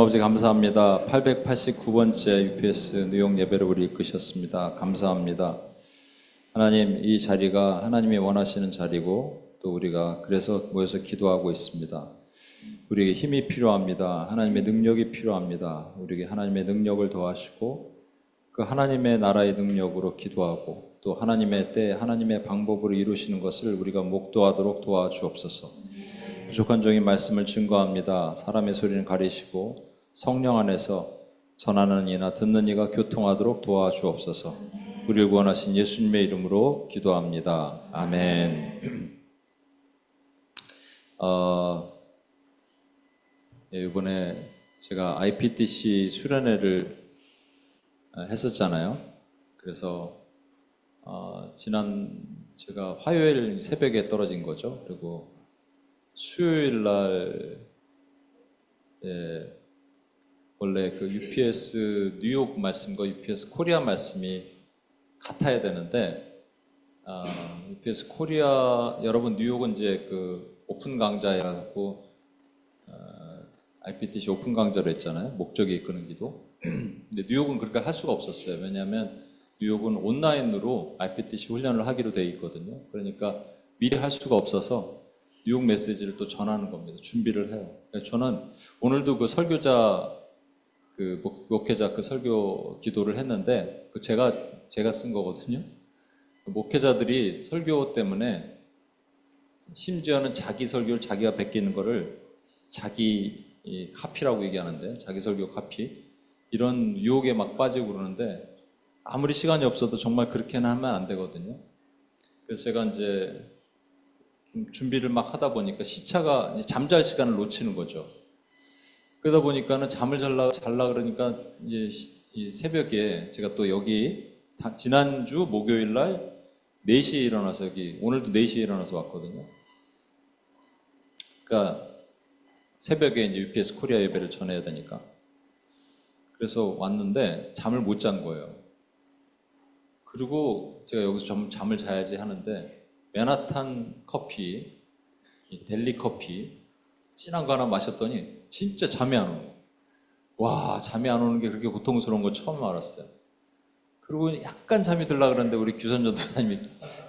아버지 감사합니다. 889번째 UPS 뉴욕 예배를 우리 이끄셨습니다. 감사합니다. 하나님, 이 자리가 하나님이 원하시는 자리고 또 우리가 그래서 모여서 기도하고 있습니다. 우리에게 힘이 필요합니다. 하나님의 능력이 필요합니다. 우리에게 하나님의 능력을 더하시고 그 하나님의 나라의 능력으로 기도하고 또 하나님의 때 하나님의 방법으로 이루시는 것을 우리가 목도하도록 도와주옵소서. 부족한 종이 말씀을 증거합니다. 사람의 소리는 가리시고 성령 안에서 전하는 이나 듣는 이가 교통하도록 도와주옵소서. 우리를 구원하신 예수님의 이름으로 기도합니다. 아멘. 이번에 제가 IPTC 수련회를 했었잖아요. 그래서 지난 제가 화요일 새벽에 떨어진 거죠. 그리고 수요일 날 원래 그 UPS 뉴욕 말씀과 UPS 코리아 말씀이 같아야 되는데 UPS 코리아 여러분 뉴욕은 이제 그 오픈 강좌 해갖고 IPTC 오픈 강좌를 했잖아요. 목적이 이끄는 기도. 근데 뉴욕은 그렇게 할 수가 없었어요. 왜냐하면 뉴욕은 온라인으로 IPTC 훈련을 하기로 돼 있거든요. 그러니까 미리 할 수가 없어서 뉴욕 메시지를 또 전하는 겁니다. 준비를 해요. 저는 오늘도 그 설교자 그 목회자 그 설교 기도를 했는데 그 제가 쓴 거거든요. 목회자들이 설교 때문에 심지어는 자기 설교를 자기가 베끼는 거를 자기 카피라고 얘기하는데 자기 설교 카피 이런 유혹에 막 빠지고 그러는데 아무리 시간이 없어도 정말 그렇게는 하면 안 되거든요. 그래서 제가 이제 좀 준비를 막 하다 보니까 시차가 이제 잠잘 시간을 놓치는 거죠. 그러다 보니까는 잠을 잘라 그러니까 이제 이 새벽에 제가 또 여기 지난주 목요일 날 4시에 일어나서 여기 오늘도 4시에 일어나서 왔거든요. 그러니까 새벽에 이제 UPS 코리아 예배를 전해야 되니까. 그래서 왔는데 잠을 못 잔 거예요. 그리고 제가 여기서 좀 잠을 자야지 하는데 맨하탄 커피, 델리 커피 진한 거 하나 마셨더니 진짜 잠이 안 오는 거예요. 와, 잠이 안 오는 게 그렇게 고통스러운 거 처음 알았어요. 그리고 약간 잠이 들려고 그러는데 우리 규선 전도사님이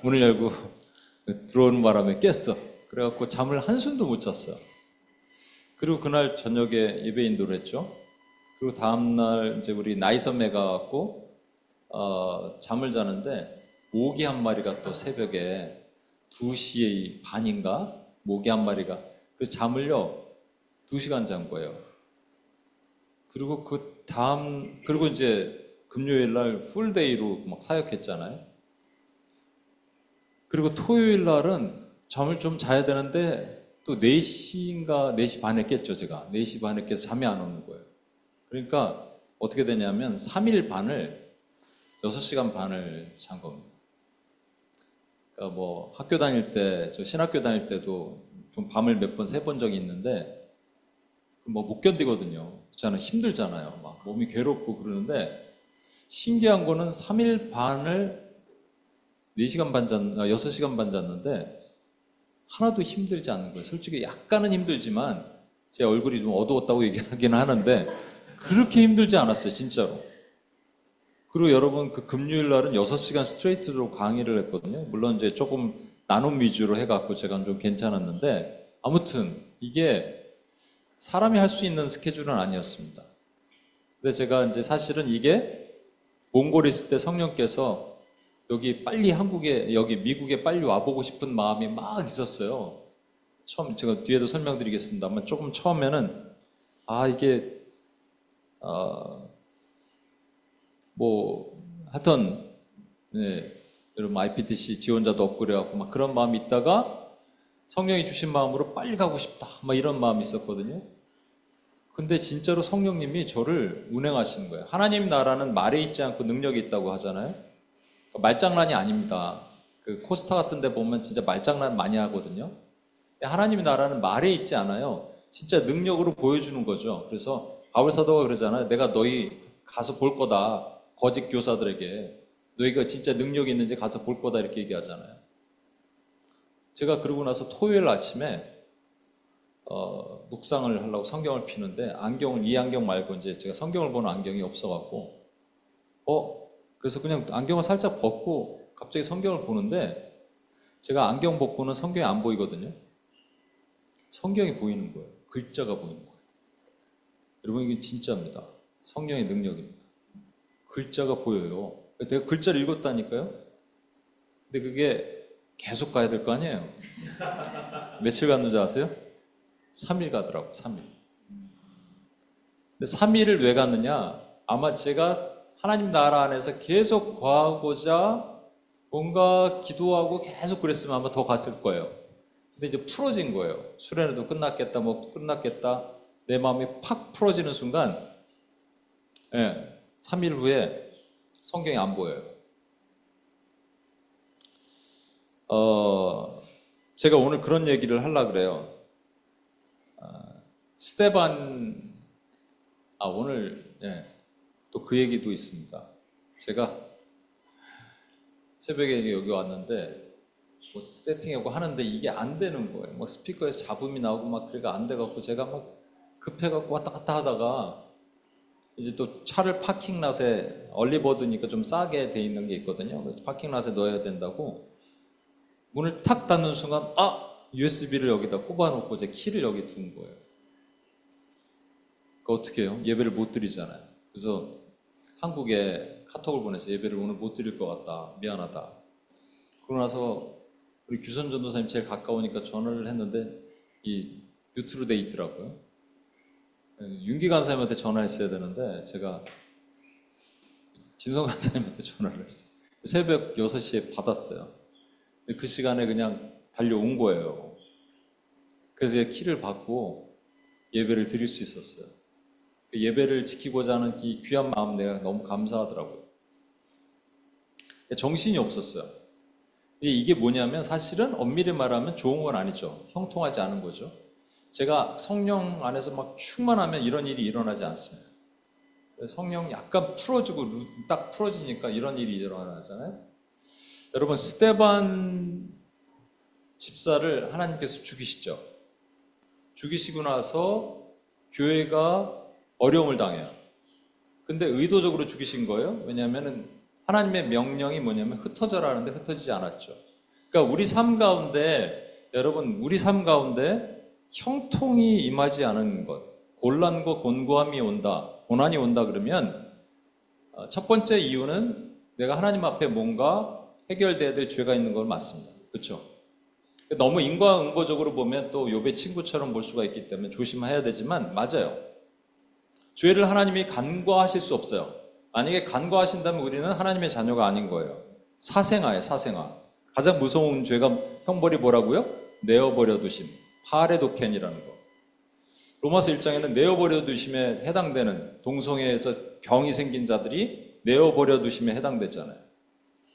문을 열고 들어오는 바람에 깼어. 그래갖고 잠을 한숨도 못 잤어요. 그리고 그날 저녁에 예배 인도를 했죠. 그리고 다음날 이제 우리 나이섬에 가갖고 잠을 자는데 모기 한 마리가 또 새벽에 2시 반인가 모기 한 마리가 그 잠을요 2시간 잔 거예요. 그리고 그리고 이제 금요일 날 풀데이로 막 사역했잖아요. 그리고 토요일 날은 잠을 좀 자야 되는데 또 4시인가 4시 반에 깼죠. 제가 4시 반에 깨서 잠이 안 오는 거예요. 그러니까 어떻게 되냐면 3일 반을 6시간 반을 잔 겁니다. 그러니까 뭐 학교 다닐 때, 저 신학교 다닐 때도 좀 밤을 몇 번 새 본 적이 있는데 뭐 못 견디거든요. 저는 힘들잖아요. 막 몸이 괴롭고 그러는데 신기한 거는 3일 반을 6시간 반 잤는데 하나도 힘들지 않는 거예요. 솔직히 약간은 힘들지만 제 얼굴이 좀 어두웠다고 얘기하기는 하는데 그렇게 힘들지 않았어요. 진짜로. 그리고 여러분 그 금요일 날은 6시간 스트레이트로 강의를 했거든요. 물론 이제 조금 나눔 위주로 해갖고 제가 좀 괜찮았는데 아무튼 이게 사람이 할 수 있는 스케줄은 아니었습니다. 근데 제가 이제 사실은 이게 몽골에 있을 때 성령께서 여기 빨리 여기 미국에 빨리 와보고 싶은 마음이 막 있었어요. 처음, 제가 뒤에도 설명드리겠습니다만 조금 처음에는, 이게, 하여튼, 네, 여러분 IPTC 지원자도 없고 그래갖고 막 그런 마음이 있다가 성령이 주신 마음으로 빨리 가고 싶다. 막 이런 마음이 있었거든요. 근데 진짜로 성령님이 저를 운행하시는 거예요. 하나님 나라는 말에 있지 않고 능력이 있다고 하잖아요. 말장난이 아닙니다. 그 코스타 같은 데 보면 진짜 말장난 많이 하거든요. 하나님의 나라는 말에 있지 않아요. 진짜 능력으로 보여주는 거죠. 그래서 바울 사도가 그러잖아요. 내가 너희 가서 볼 거다. 거짓 교사들에게. 너희가 진짜 능력이 있는지 가서 볼 거다. 이렇게 얘기하잖아요. 제가 그러고 나서 토요일 아침에 묵상을 하려고 성경을 피는데 안경을 이 안경 말고 이제 제가 성경을 보는 안경이 없어갖고 그래서 그냥 안경을 살짝 벗고 갑자기 성경을 보는데 제가 안경 벗고는 성경이 안 보이거든요. 성경이 보이는 거예요. 글자가 보이는 거예요. 여러분 이게 진짜입니다. 성령의 능력입니다. 글자가 보여요. 내가 글자를 읽었다니까요. 근데 그게 계속 가야 될 거 아니에요. 며칠 갔는지 아세요? 3일 가더라고. 3일. 근데 3일을 왜 갔느냐? 아마 제가 하나님 나라 안에서 계속 거하고자 뭔가 기도하고 계속 그랬으면 아마 더 갔을 거예요. 근데 이제 풀어진 거예요. 수련회도 끝났겠다, 뭐 끝났겠다. 내 마음이 팍 풀어지는 순간, 3일 후에 성경이 안 보여요. 제가 오늘 그런 얘기를 하려고 그래요. 스데반, 오늘, 또 그 얘기도 있습니다. 제가 새벽에 여기 왔는데, 뭐 세팅하고 하는데 이게 안 되는 거예요. 뭐 스피커에서 잡음이 나오고 막 그래가 안 돼갖고 제가 막 급해갖고 왔다 갔다 하다가 이제 또 차를 파킹랏에 얼리버드니까 좀 싸게 돼 있는 게 있거든요. 그래서 파킹랏에 넣어야 된다고 문을 탁 닫는 순간 USB를 여기다 꼽아놓고 제 키를 여기 둔 거예요. 그 어떻게 해요? 예배를 못 드리잖아요. 그래서 한국에 카톡을 보내서 예배를 오늘 못 드릴 것 같다. 미안하다. 그러고 나서 우리 규선 전도사님 제일 가까우니까 전화를 했는데 이 유튜로 돼 있더라고요. 윤기 간사님한테 전화했어야 되는데 제가 진성 간사님한테 전화를 했어요. 새벽 6시에 받았어요. 그 시간에 그냥 달려온 거예요. 그래서 키를 받고 예배를 드릴 수 있었어요. 예배를 지키고자 하는 이 귀한 마음 내가 너무 감사하더라고요. 정신이 없었어요. 이게 뭐냐면 사실은 엄밀히 말하면 좋은 건 아니죠. 형통하지 않은 거죠. 제가 성령 안에서 막 충만하면 이런 일이 일어나지 않습니다. 성령 약간 풀어주고 딱 풀어지니까 이런 일이 일어나잖아요. 여러분 스데반 집사를 하나님께서 죽이시죠. 죽이시고 나서 교회가 어려움을 당해요. 근데 의도적으로 죽이신 거예요. 왜냐하면 하나님의 명령이 뭐냐면 흩어져라는데 흩어지지 않았죠. 그러니까 우리 삶 가운데 여러분 우리 삶 가운데 형통이 임하지 않은 것, 곤란과 곤고함이 온다, 고난이 온다 그러면 첫 번째 이유는 내가 하나님 앞에 뭔가 해결돼야 될 죄가 있는 건 맞습니다. 그렇죠? 너무 인과응보적으로 보면 또 욥의 친구처럼 볼 수가 있기 때문에 조심해야 되지만 맞아요. 죄를 하나님이 간과하실 수 없어요. 만약에 간과하신다면 우리는 하나님의 자녀가 아닌 거예요. 사생아예요, 사생아. 가장 무서운 죄가 형벌이 뭐라고요? 내어버려 두심. 파레도켄이라는 거. 로마서 1장에는 내어버려 두심에 해당되는 동성애에서 병이 생긴 자들이 내어버려 두심에 해당되잖아요.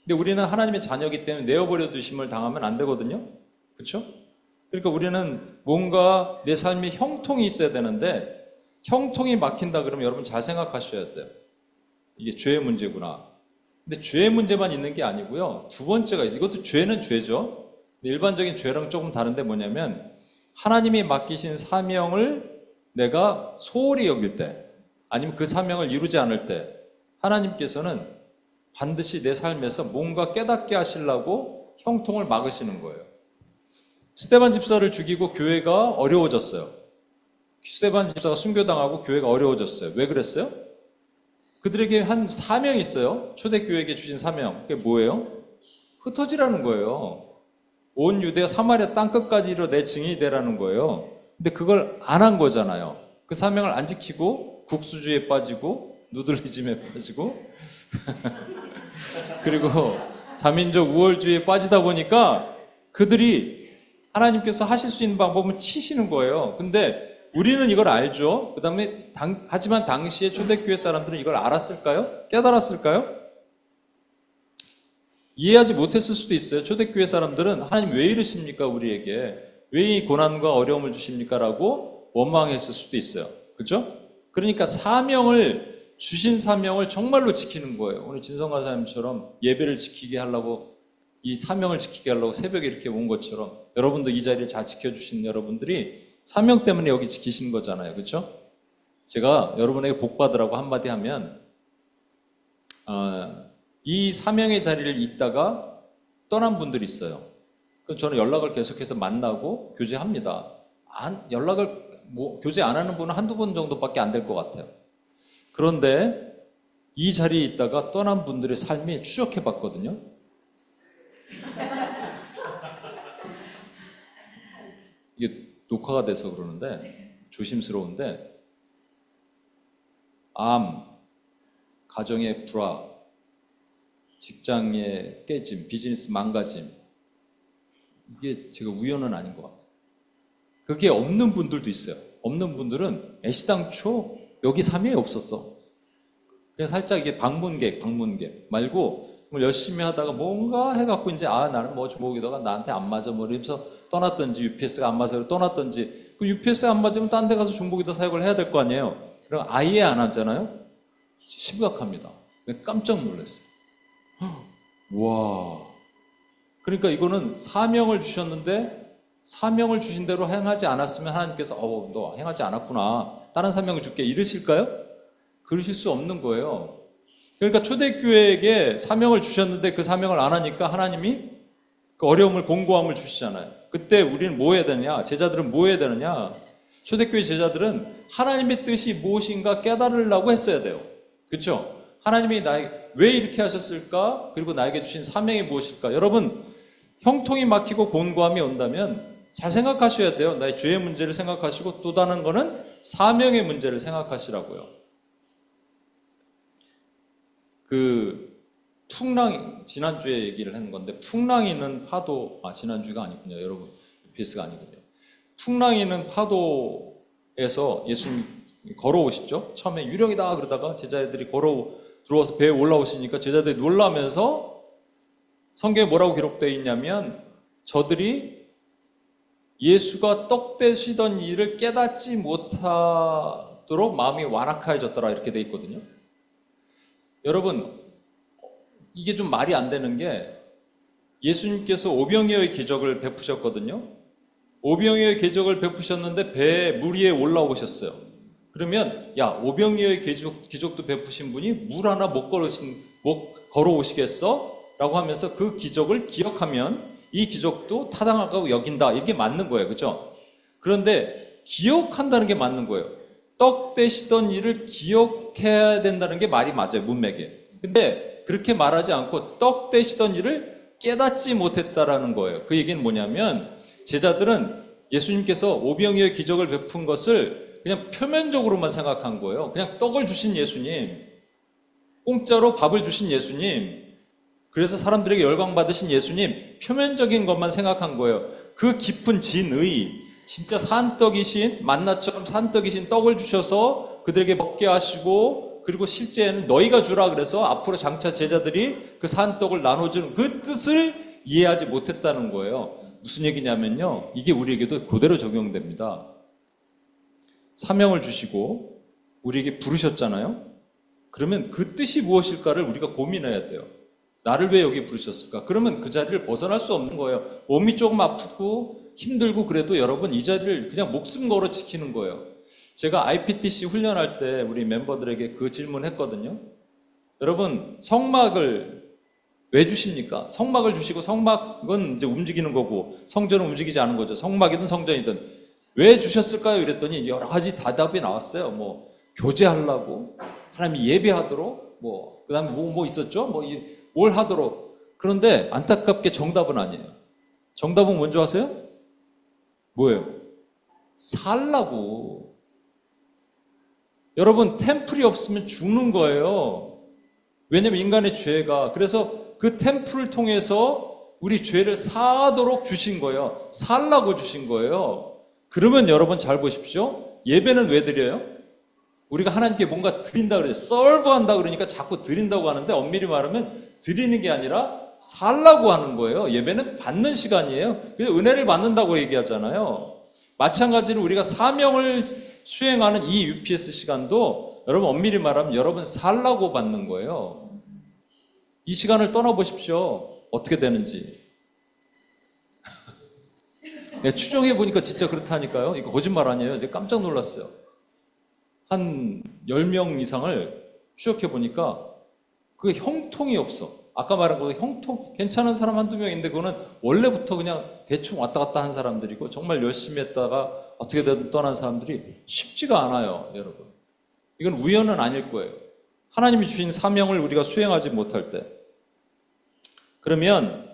근데 우리는 하나님의 자녀이기 때문에 내어버려 두심을 당하면 안 되거든요. 그렇죠? 그러니까 우리는 뭔가 내 삶에 형통이 있어야 되는데 형통이 막힌다 그러면 여러분 잘 생각하셔야 돼요. 이게 죄의 문제구나. 근데 죄의 문제만 있는 게 아니고요. 두 번째가 있어요. 이것도 죄는 죄죠. 일반적인 죄랑 조금 다른데 뭐냐면 하나님이 맡기신 사명을 내가 소홀히 여길 때 아니면 그 사명을 이루지 않을 때 하나님께서는 반드시 내 삶에서 뭔가 깨닫게 하시려고 형통을 막으시는 거예요. 스데반 집사를 죽이고 교회가 어려워졌어요. 스데반 집사가 순교당하고 교회가 어려워졌어요. 왜 그랬어요? 그들에게 한 사명이 있어요. 초대교회에게 주신 사명. 그게 뭐예요? 흩어지라는 거예요. 온 유대와 사마리아 땅끝까지 이르러 내 증인이 되라는 거예요. 근데 그걸 안 한 거잖아요. 그 사명을 안 지키고 국수주의에 빠지고 누들리즘에 빠지고 그리고 자민족 우월주의에 빠지다 보니까 그들이 하나님께서 하실 수 있는 방법은 치시는 거예요. 근데 우리는 이걸 알죠. 그 다음에 하지만 당시에 초대교회 사람들은 이걸 알았을까요? 깨달았을까요? 이해하지 못했을 수도 있어요. 초대교회 사람들은 하나님 왜 이러십니까 우리에게? 왜 이 고난과 어려움을 주십니까? 라고 원망했을 수도 있어요. 그렇죠? 그러니까 주신 사명을 정말로 지키는 거예요. 오늘 진성가사님처럼 예배를 지키게 하려고 이 사명을 지키게 하려고 새벽에 이렇게 온 것처럼 여러분도 이 자리를 잘 지켜주신 여러분들이 사명 때문에 여기 지키신 거잖아요. 그렇죠? 제가 여러분에게 복 받으라고 한마디 하면 이 사명의 자리를 잇다가 떠난 분들이 있어요. 그럼 저는 연락을 계속해서 만나고 교제합니다. 연락을 교제 안 하는 분은 한두 번 정도밖에 안 될 것 같아요. 그런데 이 자리에 있다가 떠난 분들의 삶이 추적해 봤거든요. 이게 녹화가 돼서 그러는데 조심스러운데 암, 가정의 불화, 직장의 깨짐, 비즈니스 망가짐, 이게 제가 우연은 아닌 것 같아요. 그게 없는 분들도 있어요. 없는 분들은 애시당초 여기 사명이 없었어. 그냥 살짝 이게 방문객 말고 정말 열심히 하다가 뭔가 해갖고 이제 나는 뭐 주목이다가 나한테 안 맞아 뭐 이러면서 떠났던지 UPS가 안 맞아서 떠났던지, 그 UPS가 안 맞으면 딴 데 가서 중복이다 사역을 해야 될 거 아니에요. 그럼 아예 안 하잖아요. 심각합니다. 깜짝 놀랐어요. 와. 그러니까 이거는 사명을 주셨는데 사명을 주신 대로 행하지 않았으면 하나님께서 너 행하지 않았구나, 다른 사명을 줄게 이러실까요? 그러실 수 없는 거예요. 그러니까 초대교회에게 사명을 주셨는데 그 사명을 안 하니까 하나님이 그 어려움을, 공고함을 주시잖아요. 그때 우리는 뭐 해야 되느냐? 제자들은 뭐 해야 되느냐? 초대교회 제자들은 하나님의 뜻이 무엇인가 깨달으려고 했어야 돼요. 그렇죠? 하나님이 나에게 왜 이렇게 하셨을까? 그리고 나에게 주신 사명이 무엇일까? 여러분, 형통이 막히고 곤고함이 온다면 잘 생각하셔야 돼요. 나의 죄의 문제를 생각하시고, 또 다른 거는 사명의 문제를 생각하시라고요. 풍랑이, 지난주에 얘기를 하는 건데, 풍랑이는 파도, 지난주가 아니군요. 여러분, UPS가 아니군요. 풍랑이는 파도에서 예수님 걸어오시죠. 처음에 유령이다 그러다가 제자들이 들어와서 배에 올라오시니까 제자들이 놀라면서, 성경에 뭐라고 기록되어 있냐면, 저들이 예수가 떡 되시던 일을 깨닫지 못하도록 마음이 완악해졌더라, 이렇게 돼 있거든요. 여러분, 이게 좀 말이 안 되는 게, 예수님께서 오병이어의 기적을 베푸셨거든요. 오병이어의 기적을 베푸셨는데 배에 물 위에 올라오셨어요. 그러면 오병이어의 기적도 베푸신 분이 물 하나 못 걸어오시겠어? 라고 하면서 그 기적을 기억하면 이 기적도 타당하다고 여긴다, 이게 맞는 거예요. 그렇죠? 그런데 기억한다는 게 맞는 거예요. 떡 되시던 일을 기억해야 된다는 게 말이 맞아요, 문맥에. 근데 그렇게 말하지 않고 떡 되시던 일을 깨닫지 못했다라는 거예요. 그 얘기는 뭐냐면, 제자들은 예수님께서 오병이어의 기적을 베푼 것을 그냥 표면적으로만 생각한 거예요. 그냥 떡을 주신 예수님, 공짜로 밥을 주신 예수님, 그래서 사람들에게 열광받으신 예수님, 표면적인 것만 생각한 거예요. 그 깊은 진의, 진짜 산떡이신, 만나처럼 산떡이신 떡을 주셔서 그들에게 먹게 하시고, 그리고 실제는 너희가 주라 그래서 앞으로 장차 제자들이 그 산떡을 나눠주는 그 뜻을 이해하지 못했다는 거예요. 무슨 얘기냐면요, 이게 우리에게도 그대로 적용됩니다. 사명을 주시고 우리에게 부르셨잖아요. 그러면 그 뜻이 무엇일까를 우리가 고민해야 돼요. 나를 왜 여기 부르셨을까? 그러면 그 자리를 벗어날 수 없는 거예요. 몸이 조금 아프고 힘들고 그래도 여러분, 이 자리를 그냥 목숨 걸어 지키는 거예요. 제가 IPTC 훈련할 때 우리 멤버들에게 그 질문했거든요. 여러분, 성막을 왜 주십니까? 성막을 주시고, 성막은 이제 움직이는 거고 성전은 움직이지 않은 거죠. 성막이든 성전이든 왜 주셨을까요? 이랬더니 여러 가지 대답이 나왔어요. 뭐 교제하려고, 하나님이 예배하도록, 그 다음에 뭐 있었죠? 뭘 하도록. 그런데 안타깝게 정답은 아니에요. 정답은 뭔지 아세요? 뭐예요? 살라고. 여러분, 템플이 없으면 죽는 거예요. 왜냐면 인간의 죄가. 그래서 그 템플을 통해서 우리 죄를 사하도록 주신 거예요. 살라고 주신 거예요. 그러면 여러분 잘 보십시오. 예배는 왜 드려요? 우리가 하나님께 뭔가 드린다 그래요. 서브한다 그러니까 자꾸 드린다고 하는데, 엄밀히 말하면 드리는 게 아니라 살라고 하는 거예요. 예배는 받는 시간이에요. 그래서 은혜를 받는다고 얘기하잖아요. 마찬가지로 우리가 사명을 수행하는 이 UPS 시간도 여러분, 엄밀히 말하면 여러분 살라고 받는 거예요. 이 시간을 떠나보십시오. 어떻게 되는지. 추정해 보니까 진짜 그렇다니까요. 이거 거짓말 아니에요. 제가 깜짝 놀랐어요. 한 10명 이상을 추적해 보니까 그게 형통이 없어. 아까 말한 거 형통, 괜찮은 사람 한두 명인데 그거는 원래부터 그냥 대충 왔다 갔다 한 사람들이고 정말 열심히 했다가 어떻게든 떠난 사람들이 쉽지가 않아요, 여러분. 이건 우연은 아닐 거예요. 하나님이 주신 사명을 우리가 수행하지 못할 때. 그러면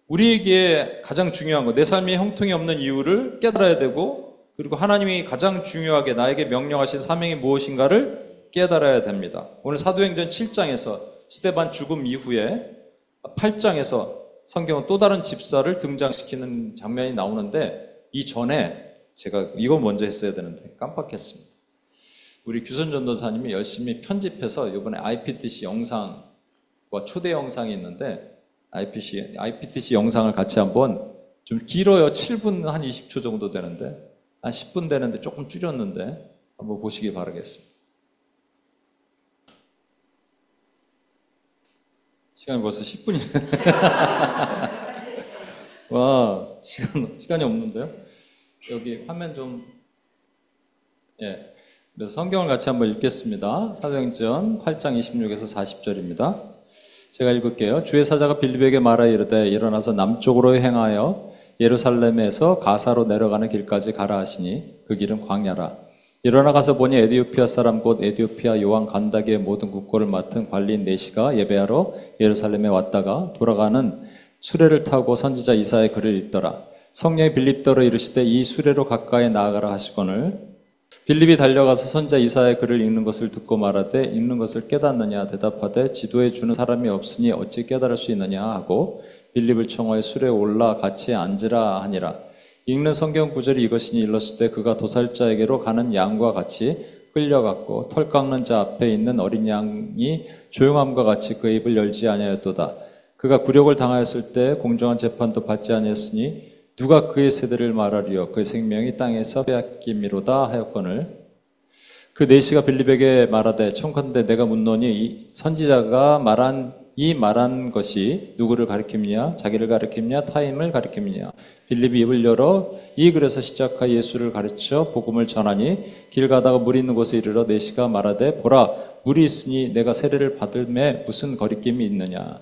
우리에게 가장 중요한 거, 내 삶에 형통이 없는 이유를 깨달아야 되고, 그리고 하나님이 가장 중요하게 나에게 명령하신 사명이 무엇인가를 깨달아야 됩니다. 오늘 사도행전 7장에서 스데반 죽음 이후에 8장에서 성경은 또 다른 집사를 등장시키는 장면이 나오는데, 이 전에 제가 이거 먼저 했어야 되는데 깜빡했습니다. 우리 규선 전도사님이 열심히 편집해서 이번에 IPTC 영상과 초대 영상이 있는데 IPTC 영상을 같이 한번, 좀 길어요. 7분 한 20초 정도 되는데, 한 10분 되는데 조금 줄였는데 한번 보시기 바라겠습니다. 시간이 벌써 10분이네. 와, 시간이 없는데요? 여기 화면 좀, 예. 그래서 성경을 같이 한번 읽겠습니다. 사도행전 8장 26에서 40절입니다. 제가 읽을게요. 주의 사자가 빌립에게 말하여 이르되 일어나서 남쪽으로 행하여 예루살렘에서 가사로 내려가는 길까지 가라 하시니 그 길은 광야라. 일어나 가서 보니 에디오피아 사람 곧 에디오피아 요한 간다기의 모든 국고를 맡은 관리인 네시가 예배하러 예루살렘에 왔다가 돌아가는 수레를 타고 선지자 이사야의 글을 읽더라. 성령이 빌립더러 이르시되 이 수레로 가까이 나아가라 하시거늘 빌립이 달려가서 선지자 이사야의 글을 읽는 것을 듣고 말하되 읽는 것을 깨닫느냐 대답하되 지도해 주는 사람이 없으니 어찌 깨달을 수 있느냐 하고 빌립을 청하여 수레에 올라 같이 앉으라 하니라. 읽는 성경 구절이 이것이니 일렀을 때 그가 도살자에게로 가는 양과 같이 끌려갔고 털 깎는 자 앞에 있는 어린 양이 조용함과 같이 그 입을 열지 아니하였도다. 그가 굴욕을 당하였을 때 공정한 재판도 받지 아니했으니 누가 그의 세대를 말하리요 그의 생명이 땅에서 빼앗김이로다 하였거늘 그 네시가 빌립에게 말하되 청컨대 내가 묻노니 이 선지자가 말한 것이 누구를 가리킵냐 자기를 가리킵냐 타임을 가리킵냐 빌립이 입을 열어 이 글에서 시작하여 예수를 가르쳐 복음을 전하니 길 가다가 물이 있는 곳에 이르러 네시가 말하되 보라 물이 있으니 내가 세례를 받을매 무슨 거리낌이 있느냐.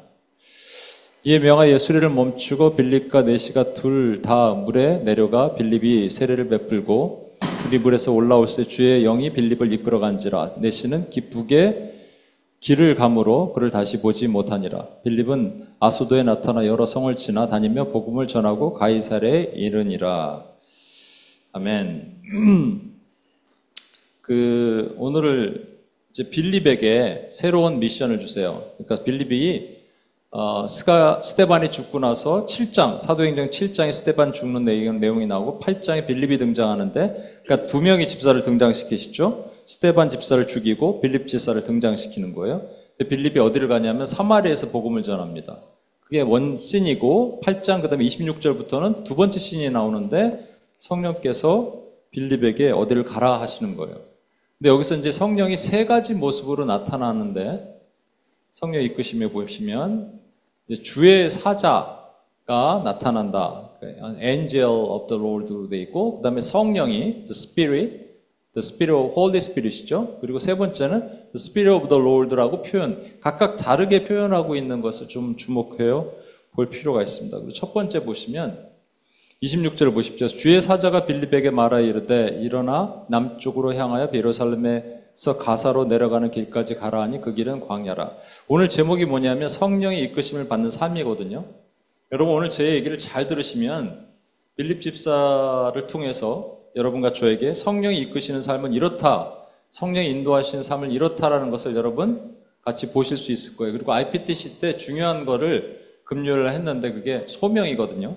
이에 명하여 수레를 멈추고 빌립과 네시가 둘 다 물에 내려가 빌립이 세례를 베풀고 그리 물에서 올라올 때 주의 영이 빌립을 이끌어 간지라. 네시는 기쁘게 길을 가므로 그를 다시 보지 못하니라. 빌립은 아소도에 나타나 여러 성을 지나 다니며 복음을 전하고 가이사랴에 이르니라. 아멘. 오늘을 이제 빌립에게 새로운 미션을 주세요. 그러니까 빌립이 스데반이 죽고 나서 7장, 사도행전 7장에 스데반 죽는 내용이 나오고 8장에 빌립이 등장하는데, 그러니까 두 명의 집사를 등장시키시죠. 스데반 집사를 죽이고 빌립 집사를 등장시키는 거예요. 근데 빌립이 어디를 가냐면 사마리아에서 복음을 전합니다. 그게 원씬이고 8장 그다음에 26절부터는 두 번째 씬이 나오는데 성령께서 빌립에게 어디를 가라 하시는 거예요. 근데 여기서 이제 성령이 세 가지 모습으로 나타나는데, 성령 이끄심에 보시면 이제 주의 사자가 나타난다. Angel of the Lord로 돼 있고, 그 다음에 성령이 the Spirit of Holy Spirit이죠. 그리고 세 번째는 the Spirit of the Lord라고 표현, 각각 다르게 표현하고 있는 것을 좀 주목해요 볼 필요가 있습니다. 그리고 첫 번째 보시면 26절을 보십시오. 주의 사자가 빌립에게 말하여 이르되 일어나 남쪽으로 향하여 예루살렘에서 가사로 내려가는 길까지 가라 하니 그 길은 광야라. 오늘 제목이 뭐냐면 성령의 이끄심을 받는 삶이거든요. 여러분 오늘 제 얘기를 잘 들으시면 빌립 집사를 통해서 여러분과 저에게 성령이 이끄시는 삶은 이렇다, 성령이 인도하시는 삶을 이렇다라는 것을 여러분 같이 보실 수 있을 거예요. 그리고 IPTC 때 중요한 거를 금요일 했는데 그게 소명이거든요.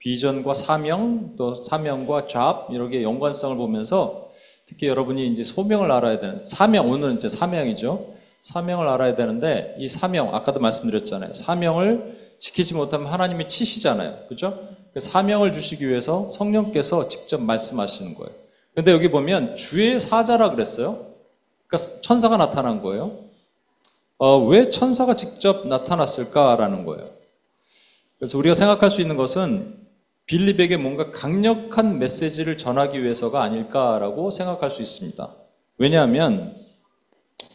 비전과 사명, 또 사명과 잡 이렇게 연관성을 보면서 특히 여러분이 이제 소명을 알아야 되는, 사명, 오늘은 이제 사명이죠. 사명을 알아야 되는데 이 사명, 아까도 말씀드렸잖아요. 사명을 지키지 못하면 하나님이 치시잖아요. 그죠? 사명을 주시기 위해서 성령께서 직접 말씀하시는 거예요. 근데 여기 보면 주의 사자라 그랬어요. 그러니까 천사가 나타난 거예요. 왜 천사가 직접 나타났을까라는 거예요. 그래서 우리가 생각할 수 있는 것은 빌립에게 뭔가 강력한 메시지를 전하기 위해서가 아닐까라고 생각할 수 있습니다. 왜냐하면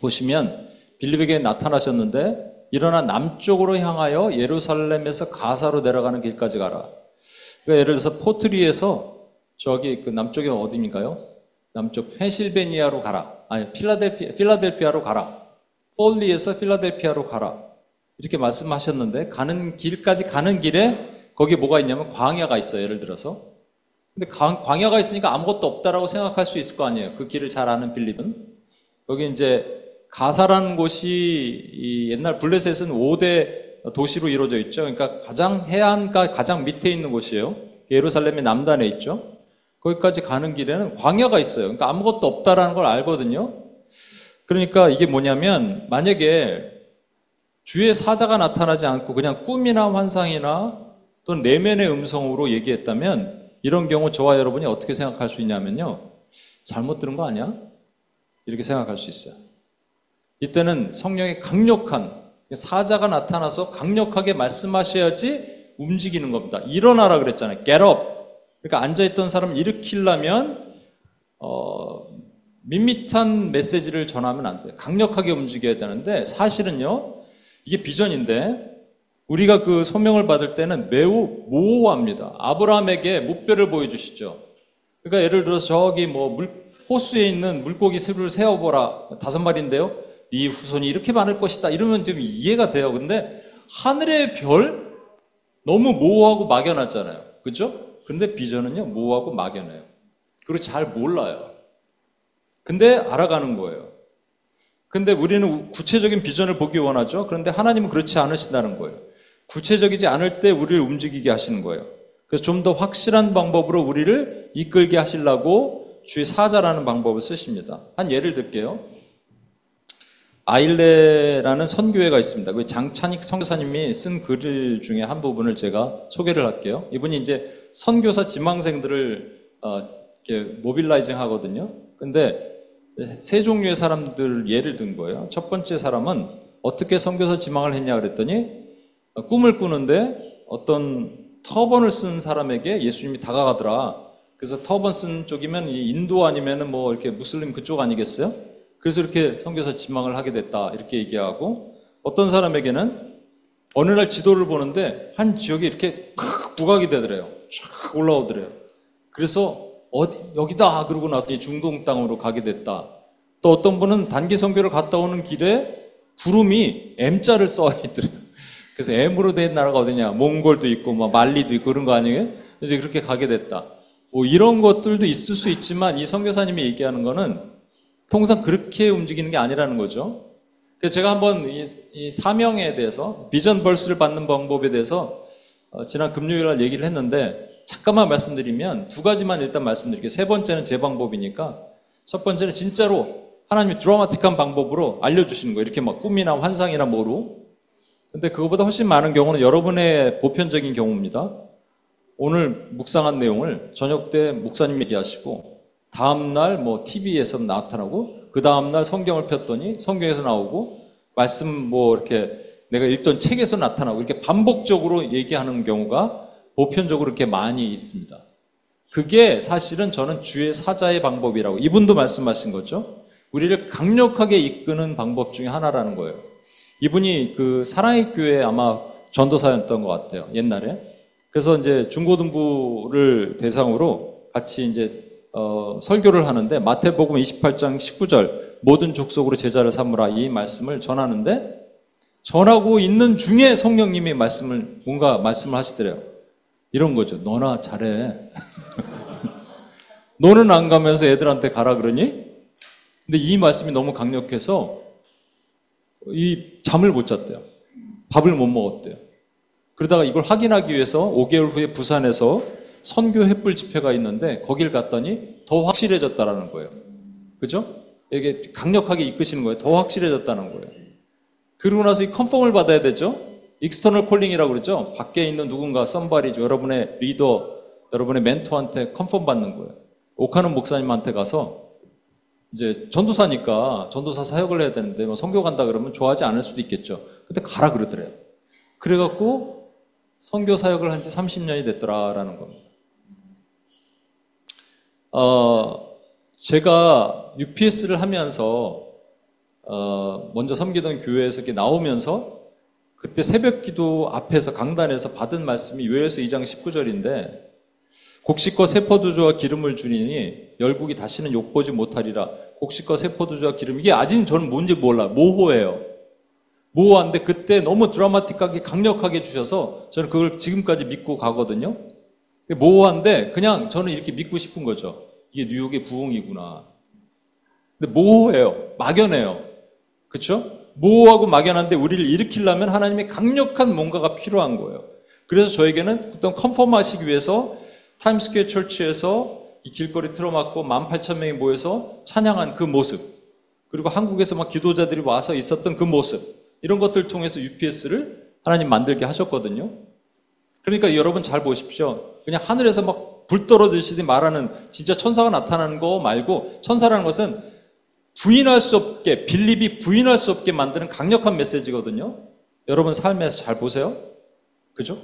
보시면 빌립에게 나타나셨는데 일어나 남쪽으로 향하여 예루살렘에서 가사로 내려가는 길까지 가라. 그러니까 예를 들어서 포트리에서 저기 그 남쪽이 어디인가요? 남쪽 펜실베니아로 가라. 아니 필라델피아로 가라. 폴리에서 필라델피아로 가라. 이렇게 말씀하셨는데 가는 길까지 가는 길에 거기에 뭐가 있냐면 광야가 있어요. 예를 들어서. 근데 광야가 있으니까 아무것도 없다라고 생각할 수 있을 거 아니에요. 그 길을 잘 아는 빌립은. 여기 이제 가사라는 곳이 이 옛날 블레셋은 5대 도시로 이루어져 있죠. 그러니까 가장 해안가 가장 밑에 있는 곳이에요. 예루살렘의 남단에 있죠. 거기까지 가는 길에는 광야가 있어요. 그러니까 아무것도 없다라는 걸 알거든요. 그러니까 이게 뭐냐면 만약에 주의 사자가 나타나지 않고 그냥 꿈이나 환상이나 또는 내면의 음성으로 얘기했다면 이런 경우 저와 여러분이 어떻게 생각할 수 있냐면요. 잘못 들은 거 아니야? 이렇게 생각할 수 있어요. 이때는 성령의 강력한 사자가 나타나서 강력하게 말씀하셔야지 움직이는 겁니다. 일어나라 그랬잖아요. Get up. 그러니까 앉아있던 사람을 일으키려면 밋밋한 메시지를 전하면 안 돼요. 강력하게 움직여야 되는데 사실은요. 이게 비전인데 우리가 그 소명을 받을 때는 매우 모호합니다. 아브라함에게 뭇별을 보여주시죠. 그러니까 예를 들어서 저기 뭐 호수에 있는 물고기 새를 세어보라. 5마리인데요. 네 후손이 이렇게 많을 것이다. 이러면 좀 이해가 돼요. 근데 하늘의 별 너무 모호하고 막연하잖아요. 그렇죠? 근데 비전은요 모호하고 막연해요. 그리고 잘 몰라요. 근데 알아가는 거예요. 근데 우리는 구체적인 비전을 보기 원하죠. 그런데 하나님은 그렇지 않으신다는 거예요. 구체적이지 않을 때 우리를 움직이게 하시는 거예요. 그래서 좀 더 확실한 방법으로 우리를 이끌게 하시려고 주의 사자라는 방법을 쓰십니다. 한 예를 들게요. 아일레라는 선교회가 있습니다. 그 장찬익 선교사님이 쓴 글 중에 한 부분을 제가 소개를 할게요. 이분이 이제 선교사 지망생들을 이렇게 모빌라이징 하거든요. 근데 세 종류의 사람들 예를 든 거예요. 첫 번째 사람은 어떻게 선교사 지망을 했냐 그랬더니 꿈을 꾸는데 어떤 터번을 쓴 사람에게 예수님이 다가가더라. 그래서 터번 쓴 쪽이면 인도 아니면은 뭐 이렇게 무슬림 그쪽 아니겠어요? 그래서 이렇게 선교사 지망을 하게 됐다. 이렇게 얘기하고 어떤 사람에게는 어느 날 지도를 보는데 한 지역이 이렇게 팍 부각이 되더래요. 쫙 올라오더래요. 그래서 여기다 그러고 나서 이 중동 땅으로 가게 됐다. 또 어떤 분은 단기 선교를 갔다 오는 길에 구름이 M자를 써 있더래요. 그래서 M으로 된 나라가 어디냐? 몽골도 있고 뭐 말리도 있고 그런 거 아니에요? 이제 그렇게 가게 됐다. 뭐 이런 것들도 있을 수 있지만 이 선교사님이 얘기하는 거는 통상 그렇게 움직이는 게 아니라는 거죠. 그래서 제가 한번 이 사명에 대해서 비전 벌스를 받는 방법에 대해서 지난 금요일 날 얘기를 했는데 잠깐만 말씀드리면 두 가지만 일단 말씀드릴게요. 세 번째는 제 방법이니까 첫 번째는 진짜로 하나님이 드라마틱한 방법으로 알려주시는 거예요. 이렇게 막 꿈이나 환상이나 뭐로. 근데 그거보다 훨씬 많은 경우는 여러분의 보편적인 경우입니다. 오늘 묵상한 내용을 저녁 때 목사님 얘기하시고 다음날 뭐 TV에서 나타나고 그 다음날 성경을 폈더니 성경에서 나오고 말씀 뭐 이렇게 내가 읽던 책에서 나타나고 이렇게 반복적으로 얘기하는 경우가 보편적으로 이렇게 많이 있습니다. 그게 사실은 저는 주의 사자의 방법이라고 이분도 말씀하신 거죠. 우리를 강력하게 이끄는 방법 중에 하나라는 거예요. 이분이 그 사랑의 교회 아마 전도사였던 것 같아요. 옛날에. 그래서 이제 중고등부를 대상으로 같이 이제 설교를 하는데 마태복음 28장 19절 모든 족속으로 제자를 삼으라 이 말씀을 전하는데 전하고 있는 중에 성령님이 뭔가 말씀을 하시더래요. 이런 거죠. 너나 잘해. 너는 안 가면서 애들한테 가라 그러니? 근데 이 말씀이 너무 강력해서 이 잠을 못 잤대요. 밥을 못 먹었대요. 그러다가 이걸 확인하기 위해서 5개월 후에 부산에서 선교 횃불 집회가 있는데 거길 갔더니 더 확실해졌다라는 거예요. 그죠? 이게 강력하게 이끄시는 거예요. 더 확실해졌다는 거예요. 그러고 나서 이 컨펌을 받아야 되죠. 익스터널 콜링이라고 그러죠. 밖에 있는 누군가 썸바리죠. 여러분의 리더, 여러분의 멘토한테 컨펌 받는 거예요. 오카는 목사님한테 가서 이제 전도사니까 전도사 사역을 해야 되는데 뭐 선교 간다 그러면 좋아하지 않을 수도 있겠죠. 근데 가라 그러더래요. 그래갖고 선교 사역을 한 지 30년이 됐더라라는 겁니다. 제가 UPS를 하면서 먼저 섬기던 교회에서 이렇게 나오면서 그때 새벽기도 앞에서 강단에서 받은 말씀이 요엘서 2장 19절인데 곡식과 새 포도주와 기름을 주리니 열국이 다시는 욕보지 못하리라. 곡식과 새 포도주와 기름, 이게 아직은 저는 뭔지 몰라. 모호해요. 모호한데 그때 너무 드라마틱하게 강력하게 주셔서 저는 그걸 지금까지 믿고 가거든요. 모호한데 그냥 저는 이렇게 믿고 싶은 거죠. 이게 뉴욕의 부흥이구나. 근데 모호해요. 막연해요. 그렇죠? 모호하고 막연한데 우리를 일으키려면 하나님의 강력한 뭔가가 필요한 거예요. 그래서 저에게는 어떤 컨펌하시기 위해서 타임스퀘어 철치에서 이 길거리 틀어막고 18,000명이 모여서 찬양한 그 모습, 그리고 한국에서 막 기도자들이 와서 있었던 그 모습, 이런 것들을 통해서 UPS를 하나님 만들게 하셨거든요. 그러니까 여러분 잘 보십시오. 그냥 하늘에서 막 불 떨어지시듯이 말하는 진짜 천사가 나타나는 거 말고, 천사라는 것은 부인할 수 없게, 빌립이 부인할 수 없게 만드는 강력한 메시지거든요. 여러분 삶에서 잘 보세요. 그죠?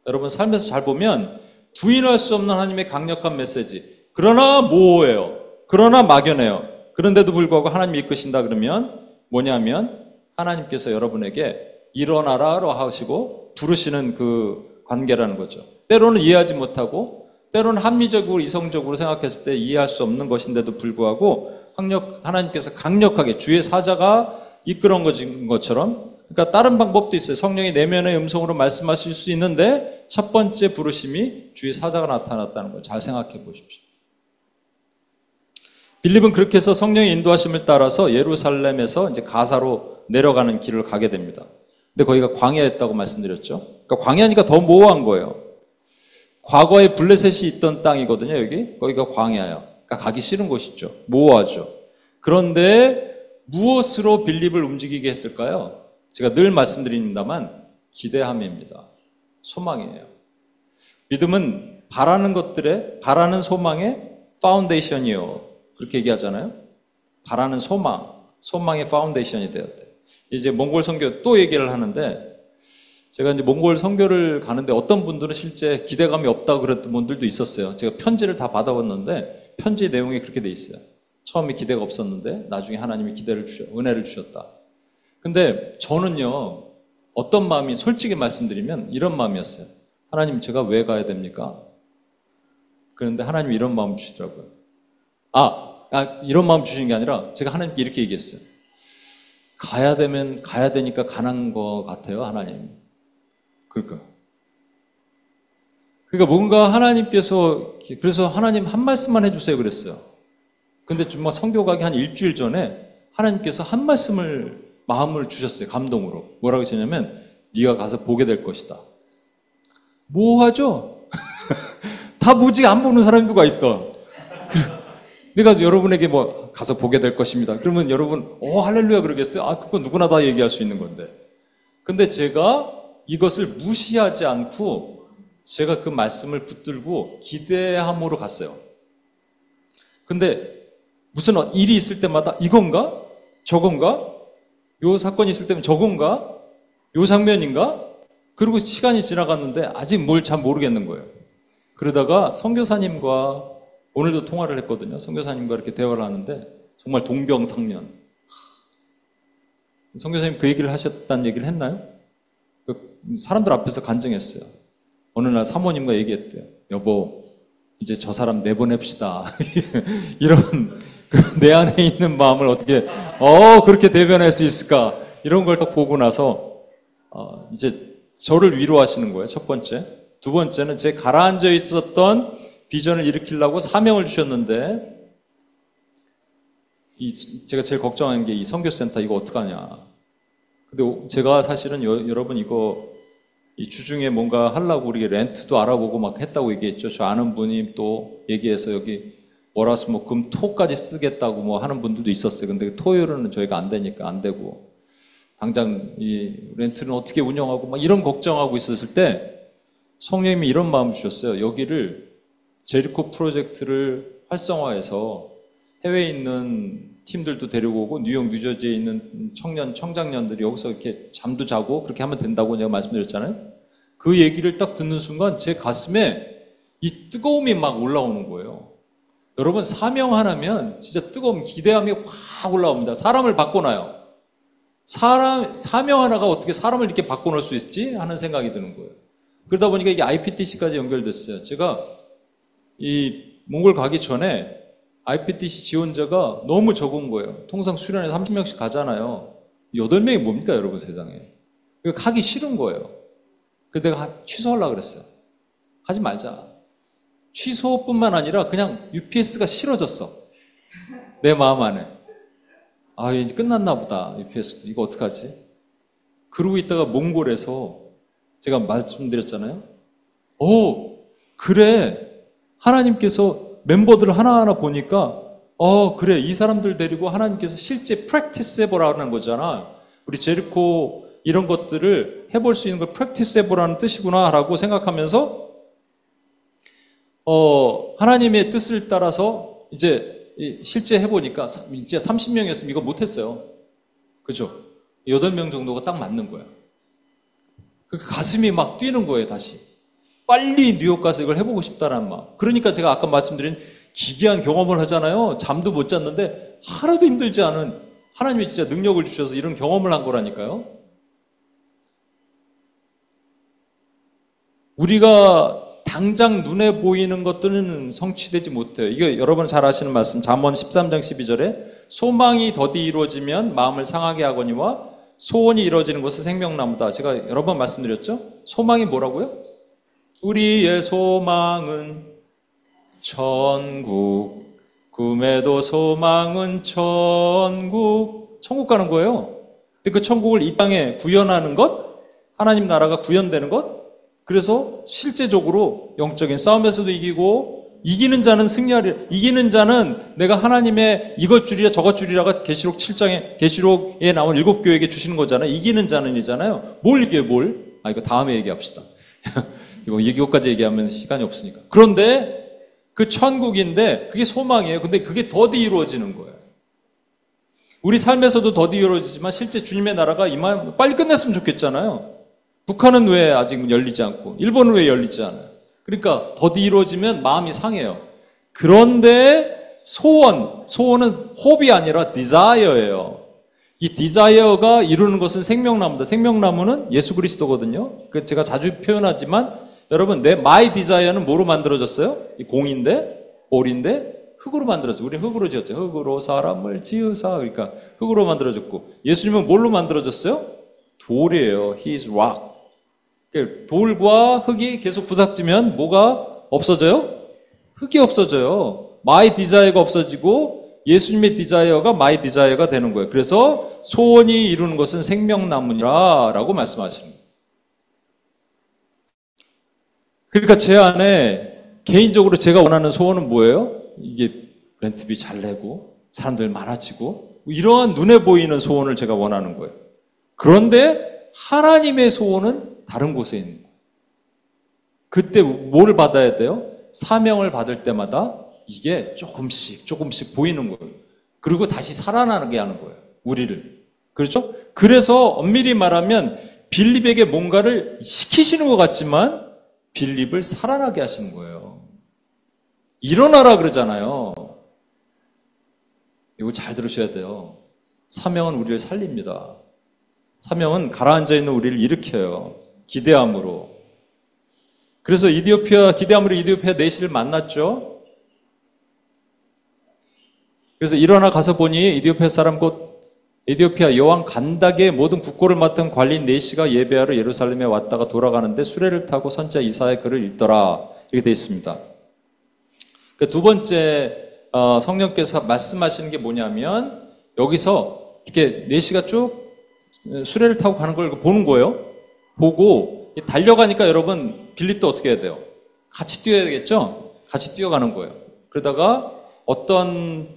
여러분 삶에서 잘 보면 부인할 수 없는 하나님의 강력한 메시지. 그러나 모호해요. 그러나 막연해요. 그런데도 불구하고 하나님이 이끄신다 그러면 뭐냐면 하나님께서 여러분에게 일어나라로 하시고 부르시는 그 관계라는 거죠. 때로는 이해하지 못하고, 때로는 합리적으로 이성적으로 생각했을 때 이해할 수 없는 것인데도 불구하고 하나님께서 강력하게 주의 사자가 이끌어온 것처럼, 그러니까 다른 방법도 있어요. 성령이 내면의 음성으로 말씀하실 수 있는데 첫 번째 부르심이 주의 사자가 나타났다는 걸 잘 생각해 보십시오. 빌립은 그렇게 해서 성령의 인도하심을 따라서 예루살렘에서 이제 가사로 내려가는 길을 가게 됩니다. 근데 거기가 광야였다고 말씀드렸죠. 그러니까 광야니까 더 모호한 거예요. 과거에 블레셋이 있던 땅이거든요. 거기가 광야예요. 그러니까 가기 싫은 곳이죠. 모호하죠. 그런데 무엇으로 빌립을 움직이게 했을까요? 제가 늘 말씀드립니다만 기대함입니다. 소망이에요. 믿음은 바라는 것들의, 바라는 소망의 파운데이션이요. 그렇게 얘기하잖아요. 바라는 소망, 소망의 파운데이션이 되었대. 이제 몽골 선교 또 얘기를 하는데, 제가 이제 몽골 선교를 가는데 어떤 분들은 실제 기대감이 없다고 그랬던 분들도 있었어요. 제가 편지를 다 받아봤는데 편지 내용이 그렇게 돼 있어요. 처음에 기대가 없었는데 나중에 하나님이 은혜를 주셨다. 근데 저는요, 어떤 마음이, 솔직히 말씀드리면 이런 마음이었어요. 하나님, 제가 왜 가야 됩니까? 그런데 하나님이 이런 마음 주시더라고요. 이런 마음 주시는 게 아니라 제가 하나님께 이렇게 얘기했어요. 가야 되면 가야 되니까 가는 것 같아요, 하나님. 그러니까 뭔가 하나님께서, 그래서 하나님 한 말씀만 해주세요 그랬어요. 근데 정말 선교 가기 한 일주일 전에 하나님께서 한 말씀을, 마음을 주셨어요. 감동으로. 뭐라고 하시냐면 네가 가서 보게 될 것이다. 모호하죠? 다 보지 안 보는 사람이 누가 있어. 내가 여러분에게 뭐 가서 보게 될 것입니다. 그러면 여러분 할렐루야 그러겠어요? 그거 누구나 다 얘기할 수 있는 건데. 근데 제가 이것을 무시하지 않고 제가 그 말씀을 붙들고 기대함으로 갔어요. 근데 무슨 일이 있을 때마다 이건가? 저건가? 요 사건이 있을 때면 저건가? 요 장면인가? 그리고 시간이 지나갔는데 아직 뭘 잘 모르겠는 거예요. 그러다가 선교사님과 오늘도 통화를 했거든요. 선교사님과 이렇게 대화를 하는데 정말 동병상련. 선교사님 그 얘기를 하셨다는 얘기를 했나요? 사람들 앞에서 간증했어요. 어느 날 사모님과 얘기했대요. 여보, 이제 저 사람 내보냅시다. 이런 내 안에 있는 마음을 어떻게 그렇게 대변할 수 있을까? 이런 걸 딱 보고 나서 이제 저를 위로하시는 거예요. 첫 번째. 두 번째는 제 가라앉아 있었던 비전을 일으키려고 사명을 주셨는데, 제가 제일 걱정한 게 이 선교센터 이거 어떡하냐. 근데 제가 사실은 여러분 이거 이 주중에 뭔가 하려고 우리 렌트도 알아보고 막 했다고 얘기했죠. 저 아는 분이 또 얘기해서 여기 월화수목금 토까지 쓰겠다고 뭐 하는 분들도 있었어요. 근데 토요일은 저희가 안 되니까 안 되고, 당장 이 렌트는 어떻게 운영하고 막 이런 걱정하고 있었을 때 성령님이 이런 마음 주셨어요. 여기를 제리코 프로젝트를 활성화해서 해외에 있는 팀들도 데리고 오고 뉴욕, 뉴저지에 있는 청장년들이 여기서 이렇게 잠도 자고 그렇게 하면 된다고 제가 말씀드렸잖아요. 그 얘기를 딱 듣는 순간 제 가슴에 이 뜨거움이 막 올라오는 거예요. 여러분, 사명 하나면 진짜 뜨거움, 기대함이 확 올라옵니다. 사람을 바꿔놔요. 사명 하나가 어떻게 사람을 이렇게 바꿔놓을 수 있지? 하는 생각이 드는 거예요. 그러다 보니까 이게 IPTC까지 연결됐어요. 제가 이 몽골 가기 전에 IPTC 지원자가 너무 적은 거예요. 통상 수련회 30명씩 가잖아요. 8명이 뭡니까, 여러분, 세상에. 하기 싫은 거예요. 그래서 내가 취소하려고 그랬어요. 하지 말자. 취소뿐만 아니라 그냥 UPS가 싫어졌어. 내 마음 안에. 아, 이제 끝났나 보다, UPS도. 이거 어떡하지? 그러고 있다가 몽골에서 제가 말씀드렸잖아요. 오, 그래. 하나님께서 멤버들을 하나하나 보니까 그래. 이 사람들 데리고 하나님께서 실제 프랙티스 해보라는 거잖아. 우리 제리코 이런 것들을 해볼 수 있는 걸 프랙티스 해보라는 뜻이구나 라고 생각하면서 하나님의 뜻을 따라서 이제 실제 해보니까 이제 30명이었으면 이거 못했어요. 그죠? 8명 정도가 딱 맞는 거야. 그 가슴이 막 뛰는 거예요, 다시. 빨리 뉴욕 가서 이걸 해보고 싶다라는 마음. 그러니까 제가 아까 말씀드린 기괴한 경험을 하잖아요. 잠도 못 잤는데 하나도 힘들지 않은 하나님이 진짜 능력을 주셔서 이런 경험을 한 거라니까요. 우리가 당장 눈에 보이는 것들은 성취되지 못해요. 이거 여러분 잘 아시는 말씀, 잠언 13장 12절에 소망이 더디 이루어지면 마음을 상하게 하거니와 소원이 이루어지는 것은 생명나무다. 제가 여러 번 말씀드렸죠? 소망이 뭐라고요? 우리의 소망은 천국, 꿈에도 소망은 천국. 천국 가는 거예요. 근데 그 천국을 이 땅에 구현하는 것, 하나님 나라가 구현되는 것, 그래서 실제적으로 영적인 싸움에서도 이기고, 이기는 자는 승리하리라. 이기는 자는 내가 하나님의 이것 주리라 저것 주리라가 계시록 7장에 계시록에 나온 7교회에게 주시는 거잖아요. 이기는 자는 이잖아요. 뭘 이겨요, 뭘? 이거 다음에 얘기합시다. 이거까지 얘기하면 시간이 없으니까. 그런데 그 천국인데 그게 소망이에요. 근데 그게 더디 이루어지는 거예요. 우리 삶에서도 더디 이루어지지만 실제 주님의 나라가 이만 빨리 끝냈으면 좋겠잖아요. 북한은 왜 아직 열리지 않고 일본은 왜 열리지 않아요? 그러니까 더디 이루어지면 마음이 상해요. 그런데 소원은 hope이 아니라 desire예요. 이 desire가 이루는 것은 생명나무다. 생명나무는 예수 그리스도거든요. 제가 자주 표현하지만 여러분, my desire는 뭐로 만들어졌어요? 이 공인데, 볼인데, 흙으로 만들었어요. 우리는 흙으로 지었죠. 흙으로 사람을 지으사. 그러니까 흙으로 만들어졌고, 예수님은 뭘로 만들어졌어요? 돌이에요. He is rock. 돌과 흙이 계속 부닥치면 뭐가 없어져요? 흙이 없어져요. my desire가 없어지고, 예수님의 desire가 my desire가 되는 거예요. 그래서 소원이 이루는 것은 생명나무니라 라고 말씀하시는 거예요. 그러니까 제 안에 개인적으로 제가 원하는 소원은 뭐예요? 이게 렌트비 잘 내고 사람들 많아지고 이러한 눈에 보이는 소원을 제가 원하는 거예요. 그런데 하나님의 소원은 다른 곳에 있는 거예요. 그때 뭘 받아야 돼요? 사명을 받을 때마다 이게 조금씩 보이는 거예요. 그리고 다시 살아나게 하는 거예요. 우리를. 그렇죠? 그래서 엄밀히 말하면 빌립에게 뭔가를 시키시는 것 같지만 빌립을 살아나게 하시는 거예요. 일어나라 그러잖아요. 이거 잘 들으셔야 돼요. 사명은 우리를 살립니다. 사명은 가라앉아 있는 우리를 일으켜요. 기대함으로. 그래서 기대함으로 이디오피아 내시를 만났죠. 그래서 일어나 가서 보니 이디오피아 사람 곧 에디오피아 여왕 간닥의 모든 국고를 맡은 관리인 네시가 예배하러 예루살렘에 왔다가 돌아가는데 수레를 타고 선지자 이사야의 글을 읽더라. 이렇게 되어 있습니다. 그 두 번째 성령께서 말씀하시는 게 뭐냐면 여기서 이렇게 네시가 쭉 수레를 타고 가는 걸 보는 거예요. 보고 달려가니까 여러분 빌립도 어떻게 해야 돼요? 같이 뛰어야 되겠죠? 같이 뛰어가는 거예요. 그러다가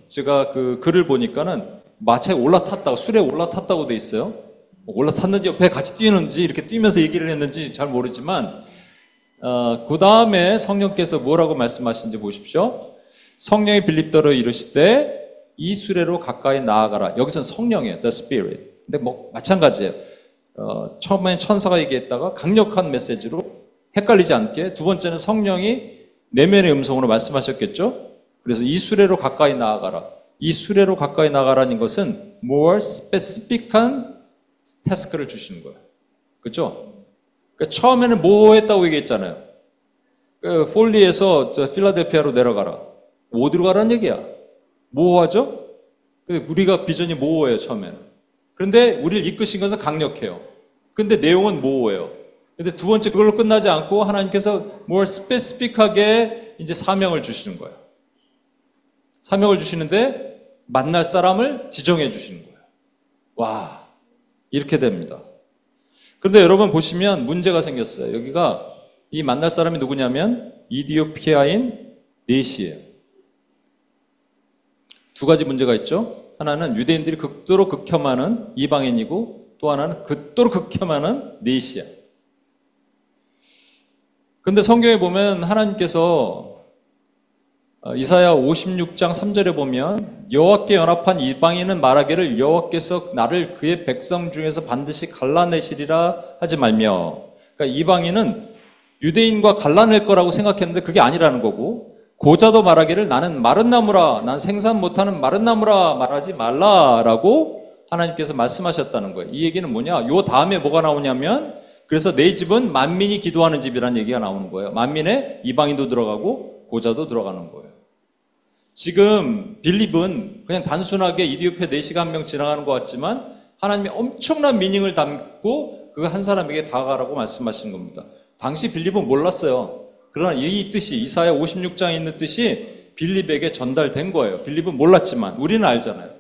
제가 그 글을 보니까는 마차에 올라탔다고, 수레에 올라탔다고 돼 있어요. 올라탔는지 옆에 같이 뛰는지 이렇게 뛰면서 얘기를 했는지 잘 모르지만 그 다음에 성령께서 뭐라고 말씀하시는지 보십시오. 성령이 빌립더러 이르시되 이 수레로 가까이 나아가라. 여기서는 성령이에요. The Spirit. 근데 마찬가지예요. 처음엔 천사가 얘기했다가 강력한 메시지로 헷갈리지 않게, 두 번째는 성령이 내면의 음성으로 말씀하셨겠죠. 그래서 이 수레로 가까이 나아가라. 이 수레로 가까이 나아가라는 것은 more specific한 태스크를 주시는 거예요. 그렇죠? 그러니까 처음에는 뭐 했다고 얘기했잖아요. 그 폴리에서 필라델피아로 내려가라. 어디로 가라는 얘기야? 모호하죠? 우리가 비전이 모호해요, 처음에는. 그런데 우리를 이끄신 것은 강력해요. 근데 내용은 모호해요. 근데 두 번째, 그걸로 끝나지 않고 하나님께서 more specific하게 이제 사명을 주시는 거예요. 사명을 주시는데 만날 사람을 지정해 주시는 거예요. 와, 이렇게 됩니다. 그런데 여러분 보시면 문제가 생겼어요. 여기가 이 만날 사람이 누구냐면 이디오피아인 넷이에요. 두 가지 문제가 있죠. 하나는 유대인들이 극도로 극혐하는 이방인이고, 또 하나는 극도로 극혐하는 넷이야. 근데 성경에 보면 하나님께서 이사야 56장 3절에 보면 여호와께 연합한 이방인은 말하기를 여호와께서 나를 그의 백성 중에서 반드시 갈라내시리라 하지 말며, 그러니까 이방인은 유대인과 갈라낼 거라고 생각했는데 그게 아니라는 거고, 고자도 말하기를 나는 마른 나무라, 난 생산 못하는 마른 나무라 말하지 말라라고 하나님께서 말씀하셨다는 거예요. 이 얘기는 뭐냐? 요 다음에 뭐가 나오냐면, 그래서 내 집은 만민이 기도하는 집이라는 얘기가 나오는 거예요. 만민에 이방인도 들어가고 고자도 들어가는 거예요. 지금 빌립은 그냥 단순하게 이디오피아 4시가 한 명 지나가는 것 같지만 하나님이 엄청난 미닝을 담고 그 한 사람에게 다가가라고 말씀하시는 겁니다. 당시 빌립은 몰랐어요. 그러나 이 뜻이, 이사야 56장에 있는 뜻이 빌립에게 전달된 거예요. 빌립은 몰랐지만 우리는 알잖아요.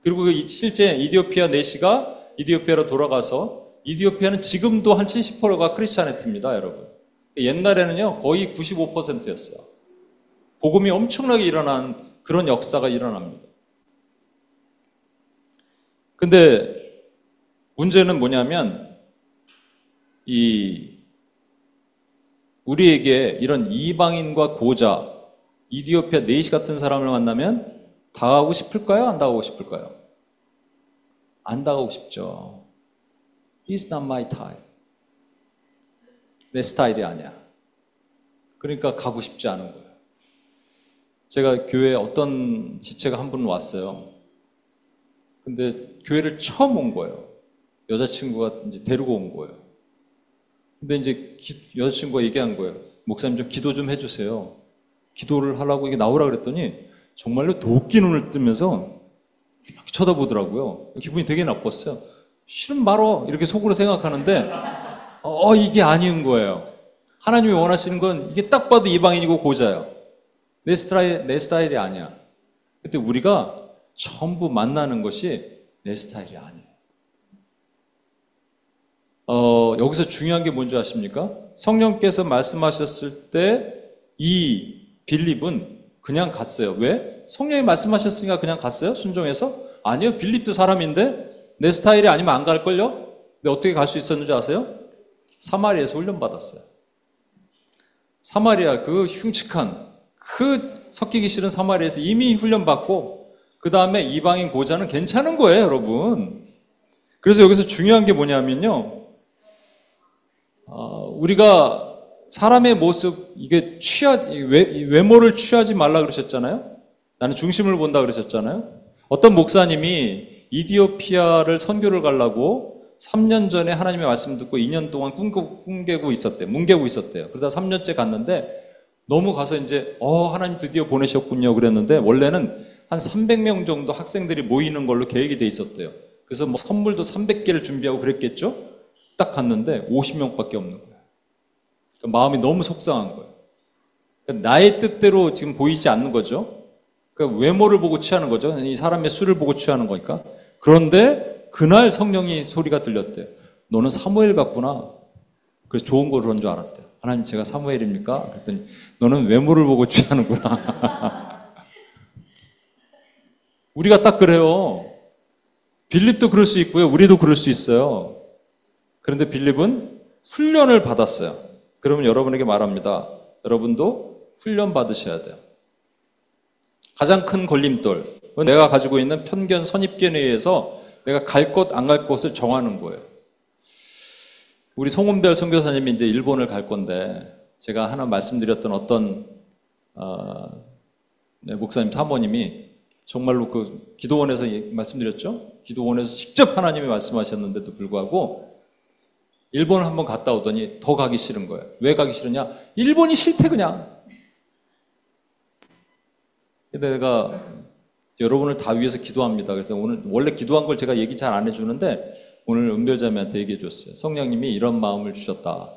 그리고 실제 이디오피아 4시가 이디오피아로 돌아가서, 이디오피아는 지금도 한 70%가 크리스찬이트입니다, 여러분. 옛날에는요 거의 95%였어요. 복음이 엄청나게 일어난 그런 역사가 일어납니다. 근데 문제는 뭐냐면, 우리에게 이런 이방인과 고자, 이디오피아 네시 같은 사람을 만나면 다가가고 싶을까요? 안 다가가고 싶을까요? 안 다가가고 싶죠. He's not my type. 내 스타일이 아니야. 그러니까 가고 싶지 않은 거예요. 제가 교회에 어떤 지체가 한 분 왔어요. 근데 교회를 처음 온 거예요. 여자친구가 이제 데리고 온 거예요. 근데 이제 여자친구가 얘기한 거예요. 목사님 좀 기도 좀 해주세요. 기도를 하라고 이게 나오라 그랬더니 정말로 도끼 눈을 뜨면서 이렇게 쳐다보더라고요. 기분이 되게 나빴어요. 싫으면 말어 이렇게 속으로 생각하는데 이게 아닌 거예요. 하나님이 원하시는 건 이게 딱 봐도 이방인이고 고자예요. 내 스타일이 아니야. 근데 우리가 전부 만나는 것이 내 스타일이 아니에요. 여기서 중요한 게 뭔지 아십니까? 성령께서 말씀하셨을 때 이 빌립은 그냥 갔어요. 왜? 성령이 말씀하셨으니까 그냥 갔어요? 순종해서? 아니요. 빌립도 사람인데 내 스타일이 아니면 안 갈걸요? 근데 어떻게 갈 수 있었는지 아세요? 사마리아에서 훈련받았어요. 사마리아 그 흉측한 그 섞이기 싫은 사마리아에서 이미 훈련받고 그 다음에 이방인 고자는 괜찮은 거예요, 여러분. 그래서 여기서 중요한 게 뭐냐면요. 우리가 사람의 모습, 이게 외모를 취하지 말라 그러셨잖아요. 나는 중심을 본다 그러셨잖아요. 어떤 목사님이 이디오피아를 선교를 가려고 3년 전에 하나님의 말씀 듣고 2년 동안 뭉개고 있었대요. 그러다 3년째 갔는데 너무 가서 이제 하나님 드디어 보내셨군요 그랬는데, 원래는 한 300명 정도 학생들이 모이는 걸로 계획이 돼 있었대요. 그래서 뭐 선물도 300개를 준비하고 그랬겠죠. 딱 갔는데 50명밖에 없는 거예요. 그러니까 마음이 너무 속상한 거예요. 그러니까 나의 뜻대로 지금 보이지 않는 거죠. 그러니까 외모를 보고 취하는 거죠. 이 사람의 수를 보고 취하는 거니까. 그런데 그날 성령이 소리가 들렸대요. 너는 사무엘 같구나. 그래서 좋은 걸 그런 줄 알았대요. 하나님 제가 사무엘입니까? 그랬더니 너는 외모를 보고 취하는구나. 우리가 딱 그래요. 빌립도 그럴 수 있고요. 우리도 그럴 수 있어요. 그런데 빌립은 훈련을 받았어요. 그러면 여러분에게 말합니다. 여러분도 훈련 받으셔야 돼요. 가장 큰 걸림돌, 내가 가지고 있는 편견, 선입견에 의해서 내가 갈 곳, 안 갈 곳을 정하는 거예요. 우리 송은별 선교사님이 이제 일본을 갈 건데 제가 하나 말씀드렸던 어떤 목사님 사모님이 정말로 그 기도원에서 말씀드렸죠? 기도원에서 직접 하나님이 말씀하셨는데도 불구하고 일본을 한번 갔다 오더니 더 가기 싫은 거예요. 왜 가기 싫으냐? 일본이 싫대 그냥. 근데 내가 여러분을 다 위해서 기도합니다. 그래서 오늘 원래 기도한 걸 제가 얘기 잘 안 해주는데 오늘 은별자매한테 얘기해 줬어요. 성령님이 이런 마음을 주셨다.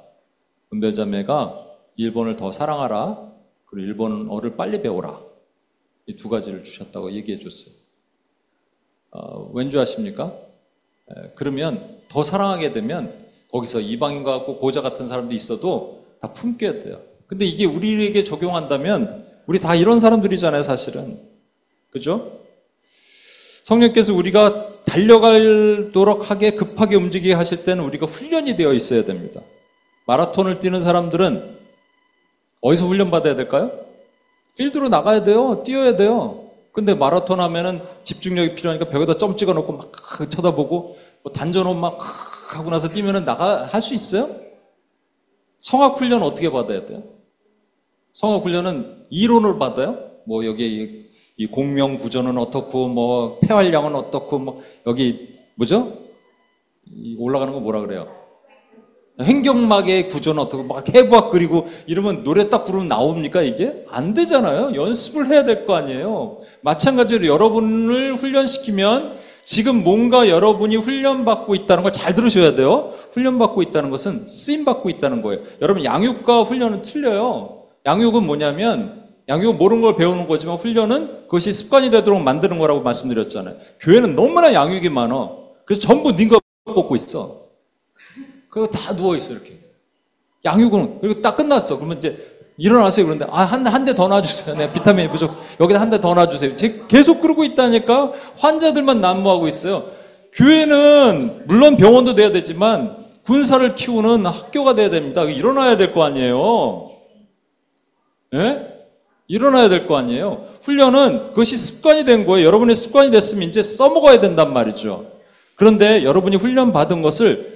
은별자매가 일본을 더 사랑하라. 그리고 일본어를 빨리 배워라. 이 두 가지를 주셨다고 얘기해 줬어요. 왠지 아십니까? 그러면 더 사랑하게 되면 거기서 이방인 같고 고자 같은 사람도 있어도 다 품게 돼요. 근데 이게 우리에게 적용한다면 우리 다 이런 사람들이잖아요, 사실은. 그죠? 성령께서 우리가 달려가도록 하게 급하게 움직이게 하실 때는 우리가 훈련이 되어 있어야 됩니다. 마라톤을 뛰는 사람들은 어디서 훈련받아야 될까요? 필드로 나가야 돼요. 뛰어야 돼요. 근데 마라톤 하면은 집중력이 필요하니까 벽에다 점 찍어 놓고 막 쳐다보고 뭐 단전호흡 막 하고 나서 뛰면은 할 수 있어요? 성악 훈련 어떻게 받아야 돼요? 성악 훈련은 이론을 받아요? 뭐 여기 이 공명 구조는 어떻고 뭐 폐활량은 어떻고 뭐 여기 뭐죠? 올라가는 거 뭐라 그래요? 횡격막의 구조는 어떻고 막 해부학 그리고 이러면 노래 딱 부르면 나옵니까 이게? 안 되잖아요. 연습을 해야 될 거 아니에요. 마찬가지로 여러분을 훈련시키면 지금 뭔가 여러분이 훈련받고 있다는 걸 잘 들으셔야 돼요. 훈련받고 있다는 것은 쓰임받고 있다는 거예요. 여러분 양육과 훈련은 틀려요. 양육은 뭐냐면 양육은 모르는 걸 배우는 거지만 훈련은 그것이 습관이 되도록 만드는 거라고 말씀드렸잖아요. 교회는 너무나 양육이 많아. 그래서 전부 닌거 꽂고 있어. 그거 다 누워있어 이렇게. 양육은 그리고 딱 끝났어. 그러면 이제 일어나세요. 그런데 한 대 더 놔주세요. 네, 비타민이 부족. 여기다 한 대 더 놔주세요. 계속 그러고 있다니까. 환자들만 난무하고 있어요. 교회는 물론 병원도 돼야 되지만 군사를 키우는 학교가 돼야 됩니다. 일어나야 될 거 아니에요. 예? 일어나야 될 거 아니에요. 훈련은 그것이 습관이 된 거예요. 여러분의 습관이 됐으면 이제 써먹어야 된단 말이죠. 그런데 여러분이 훈련받은 것을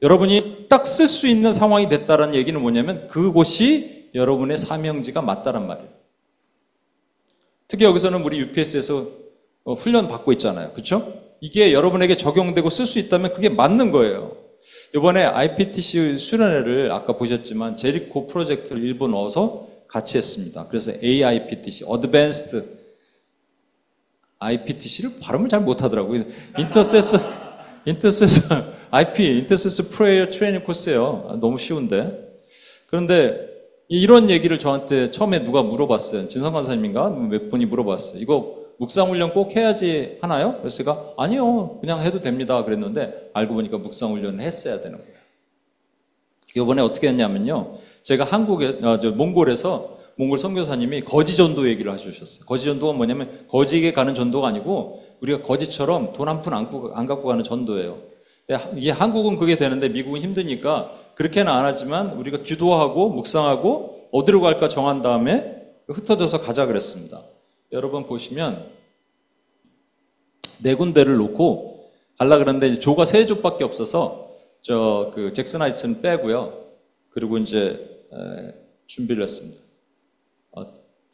여러분이 딱 쓸 수 있는 상황이 됐다는 얘기는 뭐냐면 그곳이 여러분의 사명지가 맞다란 말이에요. 특히 여기서는 우리 UPS에서 훈련 받고 있잖아요. 그렇죠? 이게 여러분에게 적용되고 쓸 수 있다면 그게 맞는 거예요. 이번에 IPTC 수련회를 아까 보셨지만 제리코 프로젝트를 일부 넣어서 같이 했습니다. 그래서 AIPTC, Advanced IPTC를 발음을 잘 못하더라고요. 인터세서 IP, 인터세서 프레이어 트레이닝 코스예요. 너무 쉬운데. 그런데 이런 얘기를 저한테 처음에 누가 물어봤어요. 진성 간사님인가? 몇 분이 물어봤어요. 이거 묵상훈련 꼭 해야지 하나요? 그래서 제가 아니요. 그냥 해도 됩니다. 그랬는데 알고 보니까 묵상훈련을 했어야 되는 거예요. 이번에 어떻게 했냐면요. 제가 몽골에서 몽골 선교사님이 거지 전도 얘기를 해주셨어요. 거지 전도가 뭐냐면 거지에게 가는 전도가 아니고 우리가 거지처럼 돈 한 푼 안 갖고 가는 전도예요. 이게 한국은 그게 되는데 미국은 힘드니까 그렇게는 안 하지만 우리가 기도하고 묵상하고 어디로 갈까 정한 다음에 흩어져서 가자 그랬습니다. 여러분 보시면 네 군데를 놓고 갈라 그러는데 조가 세 조밖에 없어서 그 잭슨 하이츠는 빼고요. 그리고 이제 준비를 했습니다.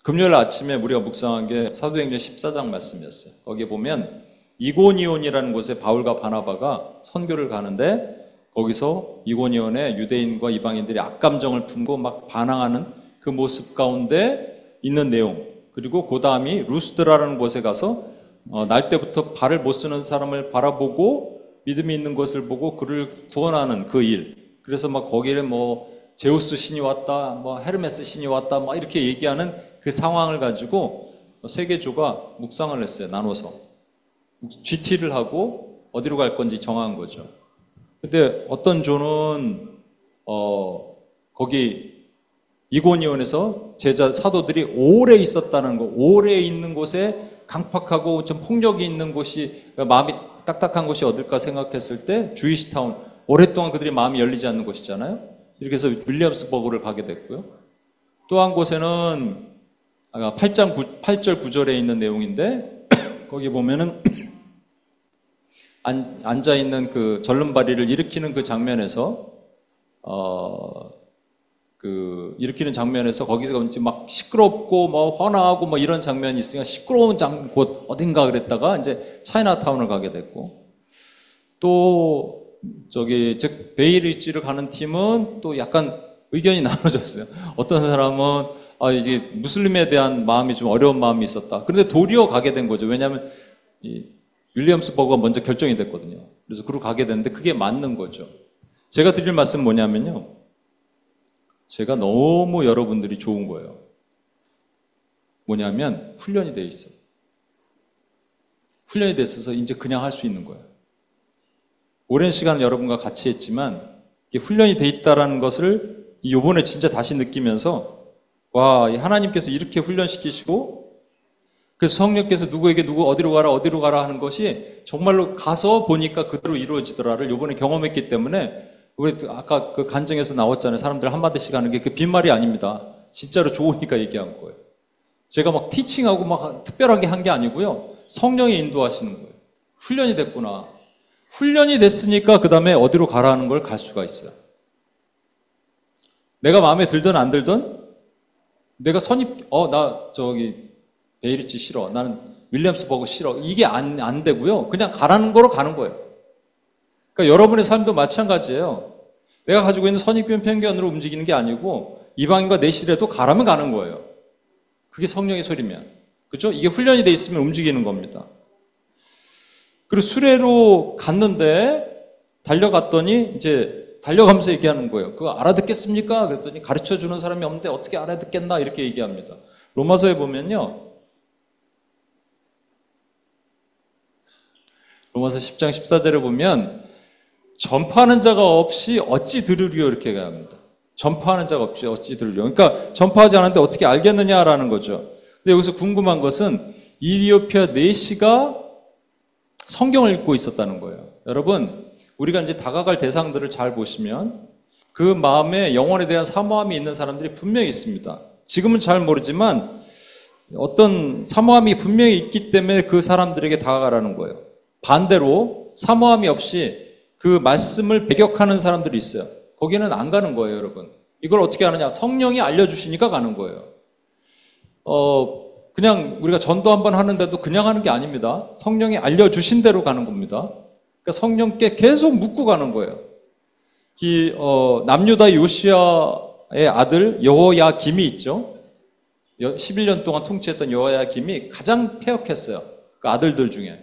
금요일 아침에 우리가 묵상한 게 사도행전 14장 말씀이었어요. 거기에 보면 이고니온이라는 곳에 바울과 바나바가 선교를 가는데 거기서 이고니온에 유대인과 이방인들이 악감정을 품고 막 반항하는 그 모습 가운데 있는 내용, 그리고 그 다음이 루스드라라는 곳에 가서 날 때부터 발을 못 쓰는 사람을 바라보고 믿음이 있는 것을 보고 그를 구원하는 그 일. 그래서 막 거기를 뭐 제우스 신이 왔다, 뭐 헤르메스 신이 왔다, 막 이렇게 얘기하는 그 상황을 가지고 세계조가 묵상을 했어요. 나눠서 GT를 하고 어디로 갈 건지 정한 거죠. 근데 어떤 조는 거기 이고니온에서 제자 사도들이 오래 있었다는 거, 오래 있는 곳에 강팍하고 좀 폭력이 있는 곳이, 마음이 딱딱한 곳이 어딜까 생각했을 때 주이시타운, 오랫동안 그들이 마음이 열리지 않는 곳이잖아요. 이렇게 해서 윌리엄스버그를 가게 됐고요. 또 한 곳에는 8절 9절에 있는 내용인데 거기 보면은 앉아있는 그 절름발이를 일으키는 그 장면에서 일으키는 장면에서 거기서 이제 막 시끄럽고 뭐 화나고 뭐 이런 장면이 있으니까 시끄러운 곳 어딘가 그랬다가 이제 차이나타운을 가게 됐고, 또 즉 베이리지를 가는 팀은 또 약간 의견이 나눠졌어요. 어떤 사람은 이제 무슬림에 대한 마음이 좀 어려운 마음이 있었다. 그런데 도리어 가게 된 거죠. 왜냐하면 이 윌리엄스버그가 먼저 결정이 됐거든요. 그래서 그로 가게 됐는데 그게 맞는 거죠. 제가 드릴 말씀은 뭐냐면요, 제가 너무 여러분들이 좋은 거예요. 뭐냐면 훈련이 돼 있어요. 훈련이 돼 있어서 이제 그냥 할 수 있는 거예요. 오랜 시간 여러분과 같이 했지만 이게 훈련이 돼 있다라는 것을 이번에 진짜 다시 느끼면서, 와, 하나님께서 이렇게 훈련시키시고, 그래서 성령께서 누구에게 어디로 가라 하는 것이 정말로 가서 보니까 그대로 이루어지더라를 이번에 경험했기 때문에, 우리 아까 그 간증에서 나왔잖아요. 사람들 한마디씩 하는 게 그 빈말이 아닙니다. 진짜로 좋으니까 얘기한 거예요. 제가 막 티칭하고 막 특별하게 한 게 아니고요. 성령이 인도하시는 거예요. 훈련이 됐구나. 훈련이 됐으니까 그 다음에 어디로 가라는 걸 갈 수가 있어요. 내가 마음에 들든 안 들든, 내가 나 베이리치 싫어. 나는 윌리엄스버그 싫어. 이게 안 되고요. 그냥 가라는 거로 가는 거예요. 그러니까 여러분의 삶도 마찬가지예요. 내가 가지고 있는 선입견, 편견으로 움직이는 게 아니고 이방인과 내실에도 가라면 가는 거예요. 그게 성령의 소리면. 그렇죠? 이게 훈련이 돼 있으면 움직이는 겁니다. 그리고 수레로 갔는데 달려갔더니 이제 달려가면서 얘기하는 거예요. 그거 알아듣겠습니까? 그랬더니 가르쳐주는 사람이 없는데 어떻게 알아듣겠나? 이렇게 얘기합니다. 로마서에 보면요, 로마서 10장 14절에 보면 전파하는 자가 없이 어찌 들으리요? 이렇게 얘기합니다. 전파하는 자가 없이 어찌 들으리요? 그러니까 전파하지 않았는데 어떻게 알겠느냐라는 거죠. 근데 여기서 궁금한 것은 이리오피아 내시가 성경을 읽고 있었다는 거예요. 여러분, 우리가 이제 다가갈 대상들을 잘 보시면 그 마음에 영혼에 대한 사모함이 있는 사람들이 분명히 있습니다. 지금은 잘 모르지만 어떤 사모함이 분명히 있기 때문에 그 사람들에게 다가가라는 거예요. 반대로 사모함이 없이 그 말씀을 배격하는 사람들이 있어요. 거기는 안 가는 거예요, 여러분. 이걸 어떻게 하느냐? 성령이 알려주시니까 가는 거예요. 그냥 우리가 전도 한번 하는데도 그냥 하는 게 아닙니다. 성령이 알려주신 대로 가는 겁니다. 그러니까 성령께 계속 묻고 가는 거예요. 남유다 요시야의 아들 여호야김이 있죠. 11년 동안 통치했던 여호야김이 가장 패역했어요. 그 아들들 중에.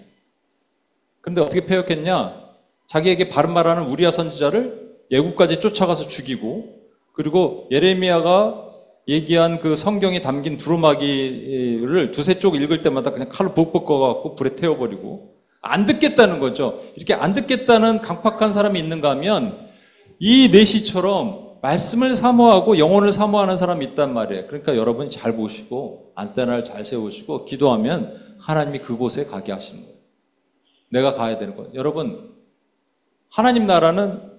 그런데 어떻게 패역했냐? 자기에게 바른 말하는 우리야 선지자를 예굽까지 쫓아가서 죽이고, 그리고 예레미야가 얘기한 그 성경에 담긴 두루마기를 두세 쪽 읽을 때마다 그냥 칼로 벅벅 꺼갖고 불에 태워버리고, 안 듣겠다는 거죠. 이렇게 안 듣겠다는 강팍한 사람이 있는가 하면 이 내시처럼 말씀을 사모하고 영혼을 사모하는 사람이 있단 말이에요. 그러니까 여러분이 잘 보시고 안테나를 잘 세우시고 기도하면 하나님이 그곳에 가게 하시는 거예요. 내가 가야 되는 거예요. 여러분, 하나님 나라는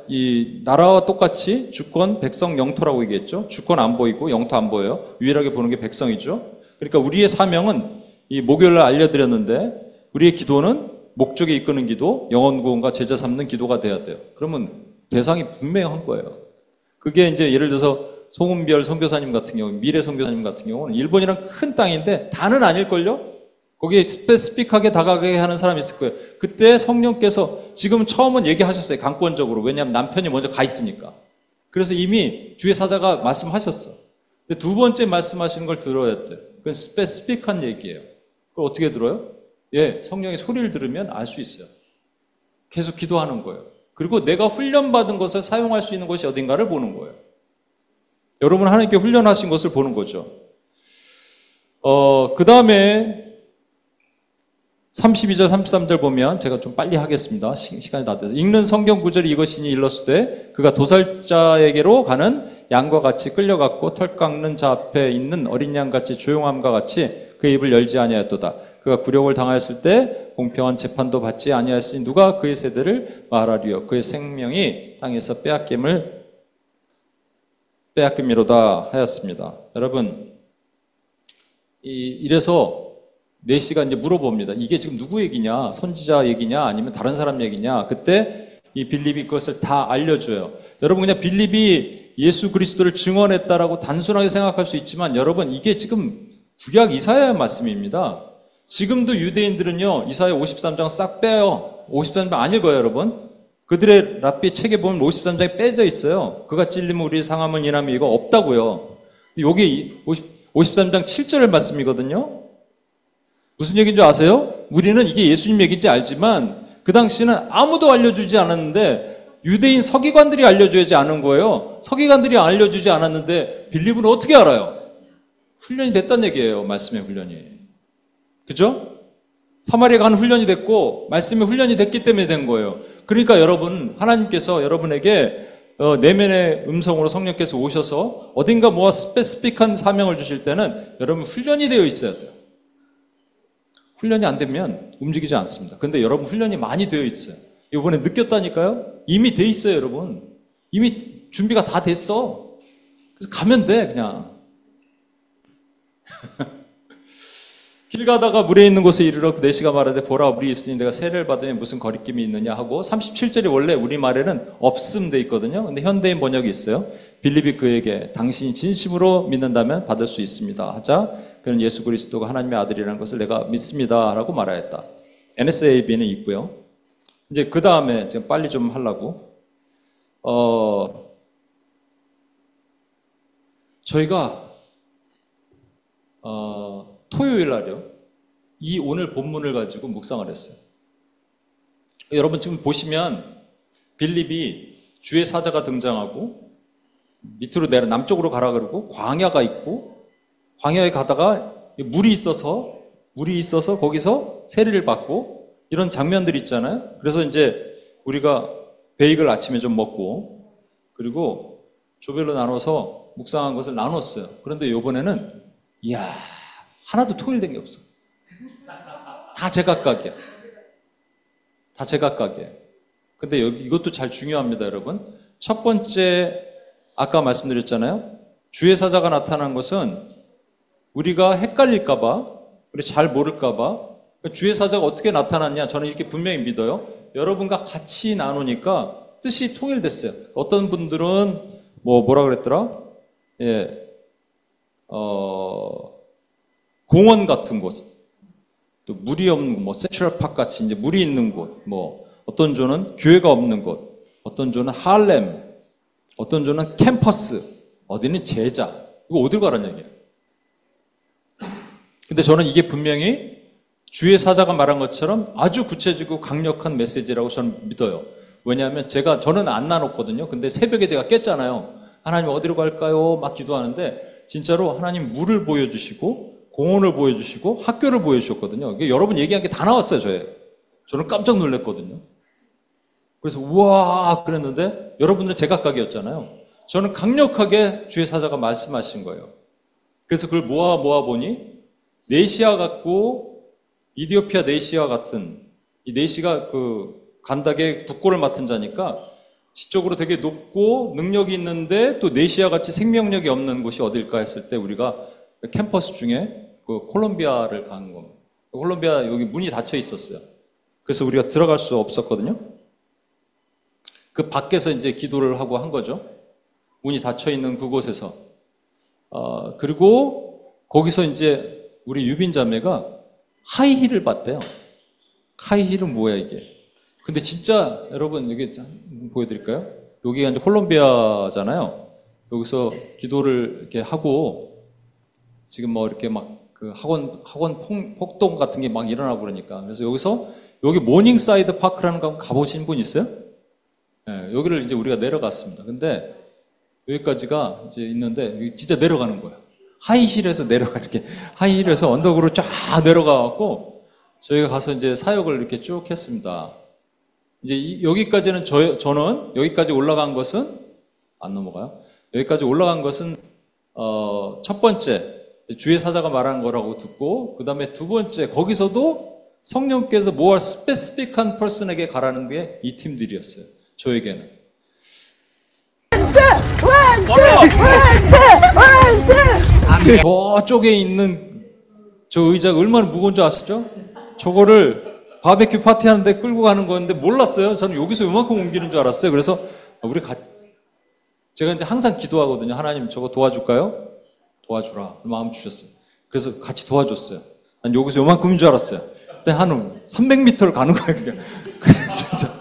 이 나라와 똑같이 주권, 백성, 영토라고 얘기했죠. 주권 안 보이고 영토 안 보여요. 유일하게 보는 게 백성이죠. 그러니까 우리의 사명은 이 목요일날 알려드렸는데, 우리의 기도는 목적에 이끄는 기도, 영혼 구원과 제자 삼는 기도가 돼야 돼요. 그러면 대상이 분명한 거예요. 그게 이제 예를 들어서 송은별 선교사님 같은 경우, 미래 선교사님 같은 경우는 일본이란 큰 땅인데 다는 아닐걸요? 거기에 스페시픽하게 다가가게 하는 사람이 있을 거예요. 그때 성령께서 지금 처음은 얘기하셨어요. 강권적으로. 왜냐하면 남편이 먼저 가 있으니까. 그래서 이미 주의 사자가 말씀하셨어. 근데 두 번째 말씀하시는 걸 들어야 돼. 그건 스페시픽한 얘기예요. 그걸 어떻게 들어요? 예, 성령의 소리를 들으면 알 수 있어요. 계속 기도하는 거예요. 그리고 내가 훈련받은 것을 사용할 수 있는 것이 어딘가를 보는 거예요. 여러분, 하나님께 훈련하신 것을 보는 거죠. 그 다음에 32절 33절 보면, 제가 좀 빨리 하겠습니다. 시간이 다 돼서. 읽는 성경 구절이 이것이니 일렀을 때 그가 도살자에게로 가는 양과 같이 끌려갔고 털 깎는 자 앞에 있는 어린 양같이 조용함과 같이 그의 입을 열지 아니하였도다. 그가 굴욕을 당하였을 때 공평한 재판도 받지 아니하였으니 누가 그의 세대를 말하리요. 그의 생명이 땅에서 빼앗김이로다 하였습니다. 여러분, 이래서 내시가 이제 물어봅니다. 이게 지금 누구 얘기냐? 선지자 얘기냐? 아니면 다른 사람 얘기냐? 그때 이 빌립이 그것을 다 알려줘요. 여러분 그냥 빌립이 예수 그리스도를 증언했다라고 단순하게 생각할 수 있지만 여러분 이게 지금 구약 이사야의 말씀입니다. 지금도 유대인들은요 이사야 53장 싹 빼요. 53장 안 읽어요 여러분. 그들의 랍비 책에 보면 53장에 빼져 있어요. 그가 찔리면 우리 상함을 인하면 이거 없다고요. 여기 53장 7절의 말씀이거든요. 무슨 얘기인 줄 아세요? 우리는 이게 예수님 얘기인지 알지만 그 당시는 아무도 알려주지 않았는데 유대인 서기관들이 알려줘야지 않은 거예요. 서기관들이 알려주지 않았는데 빌립은 어떻게 알아요? 훈련이 됐다는 얘기예요. 말씀의 훈련이. 그죠? 사마리아 간 훈련이 됐고 말씀의 훈련이 됐기 때문에 된 거예요. 그러니까 여러분 하나님께서 여러분에게 내면의 음성으로 성령께서 오셔서 어딘가 뭐가 스페시픽한 사명을 주실 때는 여러분 훈련이 되어 있어야 돼요. 훈련이 안 되면 움직이지 않습니다. 근데 여러분 훈련이 많이 되어 있어요. 이번에 느꼈다니까요. 이미 돼 있어요 여러분. 이미 준비가 다 됐어. 그래서 가면 돼 그냥. 길 가다가 물에 있는 곳에 이르러 그 내시가 말하되 보라 물이 있으니 내가 세례를 받으니 무슨 거리낌이 있느냐 하고 37절이 원래 우리말에는 없음 돼 있거든요. 근데 현대인 번역이 있어요. 빌립이 그에게 당신이 진심으로 믿는다면 받을 수 있습니다 하자 그는 예수 그리스도가 하나님의 아들이라는 것을 내가 믿습니다 라고 말하였다. NSAB는 있고요. 이제 그 다음에 지금 빨리 좀 하려고 저희가 토요일 날이요. 이 오늘 본문을 가지고 묵상을 했어요. 여러분 지금 보시면 빌립이 주의 사자가 등장하고 밑으로 내려 남쪽으로 가라 그러고 광야가 있고 광야에 가다가 물이 있어서 거기서 세례를 받고 이런 장면들이 있잖아요. 그래서 이제 우리가 베이글 아침에 좀 먹고 그리고 조별로 나눠서 묵상한 것을 나눴어요. 그런데 이번에는 이야 하나도 통일된 게 없어. 다 제각각이야. 다 제각각이에요. 근데 여기 이것도 잘 중요합니다, 여러분. 첫 번째 아까 말씀드렸잖아요. 주의 사자가 나타난 것은 우리가 헷갈릴까봐, 우리 잘 모를까봐 주의 사자가 어떻게 나타났냐 저는 이렇게 분명히 믿어요. 여러분과 같이 나누니까 뜻이 통일됐어요. 어떤 분들은 뭐라 그랬더라? 공원 같은 곳, 또 물이 없는 곳, 센트럴파크 같이 이제 물이 있는 곳, 어떤 조는 교회가 없는 곳, 어떤 조는 할렘, 어떤 조는 캠퍼스, 어디는 제자. 이거 어딜 가라는 얘기예요. 근데 저는 이게 분명히 주의 사자가 말한 것처럼 아주 구체적이고 강력한 메시지라고 저는 믿어요. 왜냐하면 저는 안 나눴거든요. 근데 새벽에 제가 깼잖아요. 하나님 어디로 갈까요? 막 기도하는데 진짜로 하나님 물을 보여주시고 공원을 보여주시고 학교를 보여주셨거든요. 이게 여러분 얘기한 게 다 나왔어요. 저는 깜짝 놀랐거든요. 그래서 우와 그랬는데 여러분들은 제각각이었잖아요. 저는 강력하게 주의 사자가 말씀하신 거예요. 그래서 그걸 모아 보니 네시아 같고 이디오피아 네시아 같은 이 네시가 그 간닥의 국고를 맡은 자니까 지적으로 되게 높고 능력이 있는데 또 네시아 같이 생명력이 없는 곳이 어딜까 했을 때 우리가 캠퍼스 중에 그 콜롬비아를 간 겁니다. 콜롬비아 여기 문이 닫혀 있었어요. 그래서 우리가 들어갈 수 없었거든요. 그 밖에서 이제 기도를 하고 한 거죠. 문이 닫혀 있는 그곳에서. 그리고 거기서 이제 우리 유빈 자매가 하이힐을 봤대요. 하이힐은 뭐야 이게? 근데 진짜 여러분 여기 보여드릴까요? 여기가 이제 콜롬비아잖아요. 여기서 기도를 이렇게 하고 지금 이렇게 막 그 학원 폭동 같은 게 막 일어나고 그러니까 그래서 여기 모닝사이드 파크라는 거 가보신 분 있어요? 네, 여기를 이제 우리가 내려갔습니다. 근데 여기까지가 이제 있는데 여기 진짜 내려가는 거예요. 하이힐에서 이렇게 하이힐에서 언덕으로 쫙 내려가갖고 저희가 가서 이제 사역을 이렇게 쭉 했습니다. 이제 여기까지는 저는 여기까지 올라간 것은 안 넘어가요. 여기까지 올라간 것은 첫 번째 주의 사자가 말한 거라고 듣고 그 다음에 두 번째 거기서도 성령께서 뭐할 스페시픽한 퍼슨에게 가라는 게 이 팀들이었어요. 저에게는. 저쪽에 있는 저 의자가 얼마나 무거운 줄 아시죠? 저거를 바베큐 파티 하는데 끌고 가는 거였는데 몰랐어요. 저는 여기서 요만큼 옮기는 줄 알았어요. 그래서 제가 이제 항상 기도하거든요. 하나님 저거 도와줄까요? 도와주라. 마음 주셨어요. 그래서 같이 도와줬어요. 난 여기서 요만큼인 줄 알았어요. 근데 한 300m를 가는 거예요, 그냥. 진짜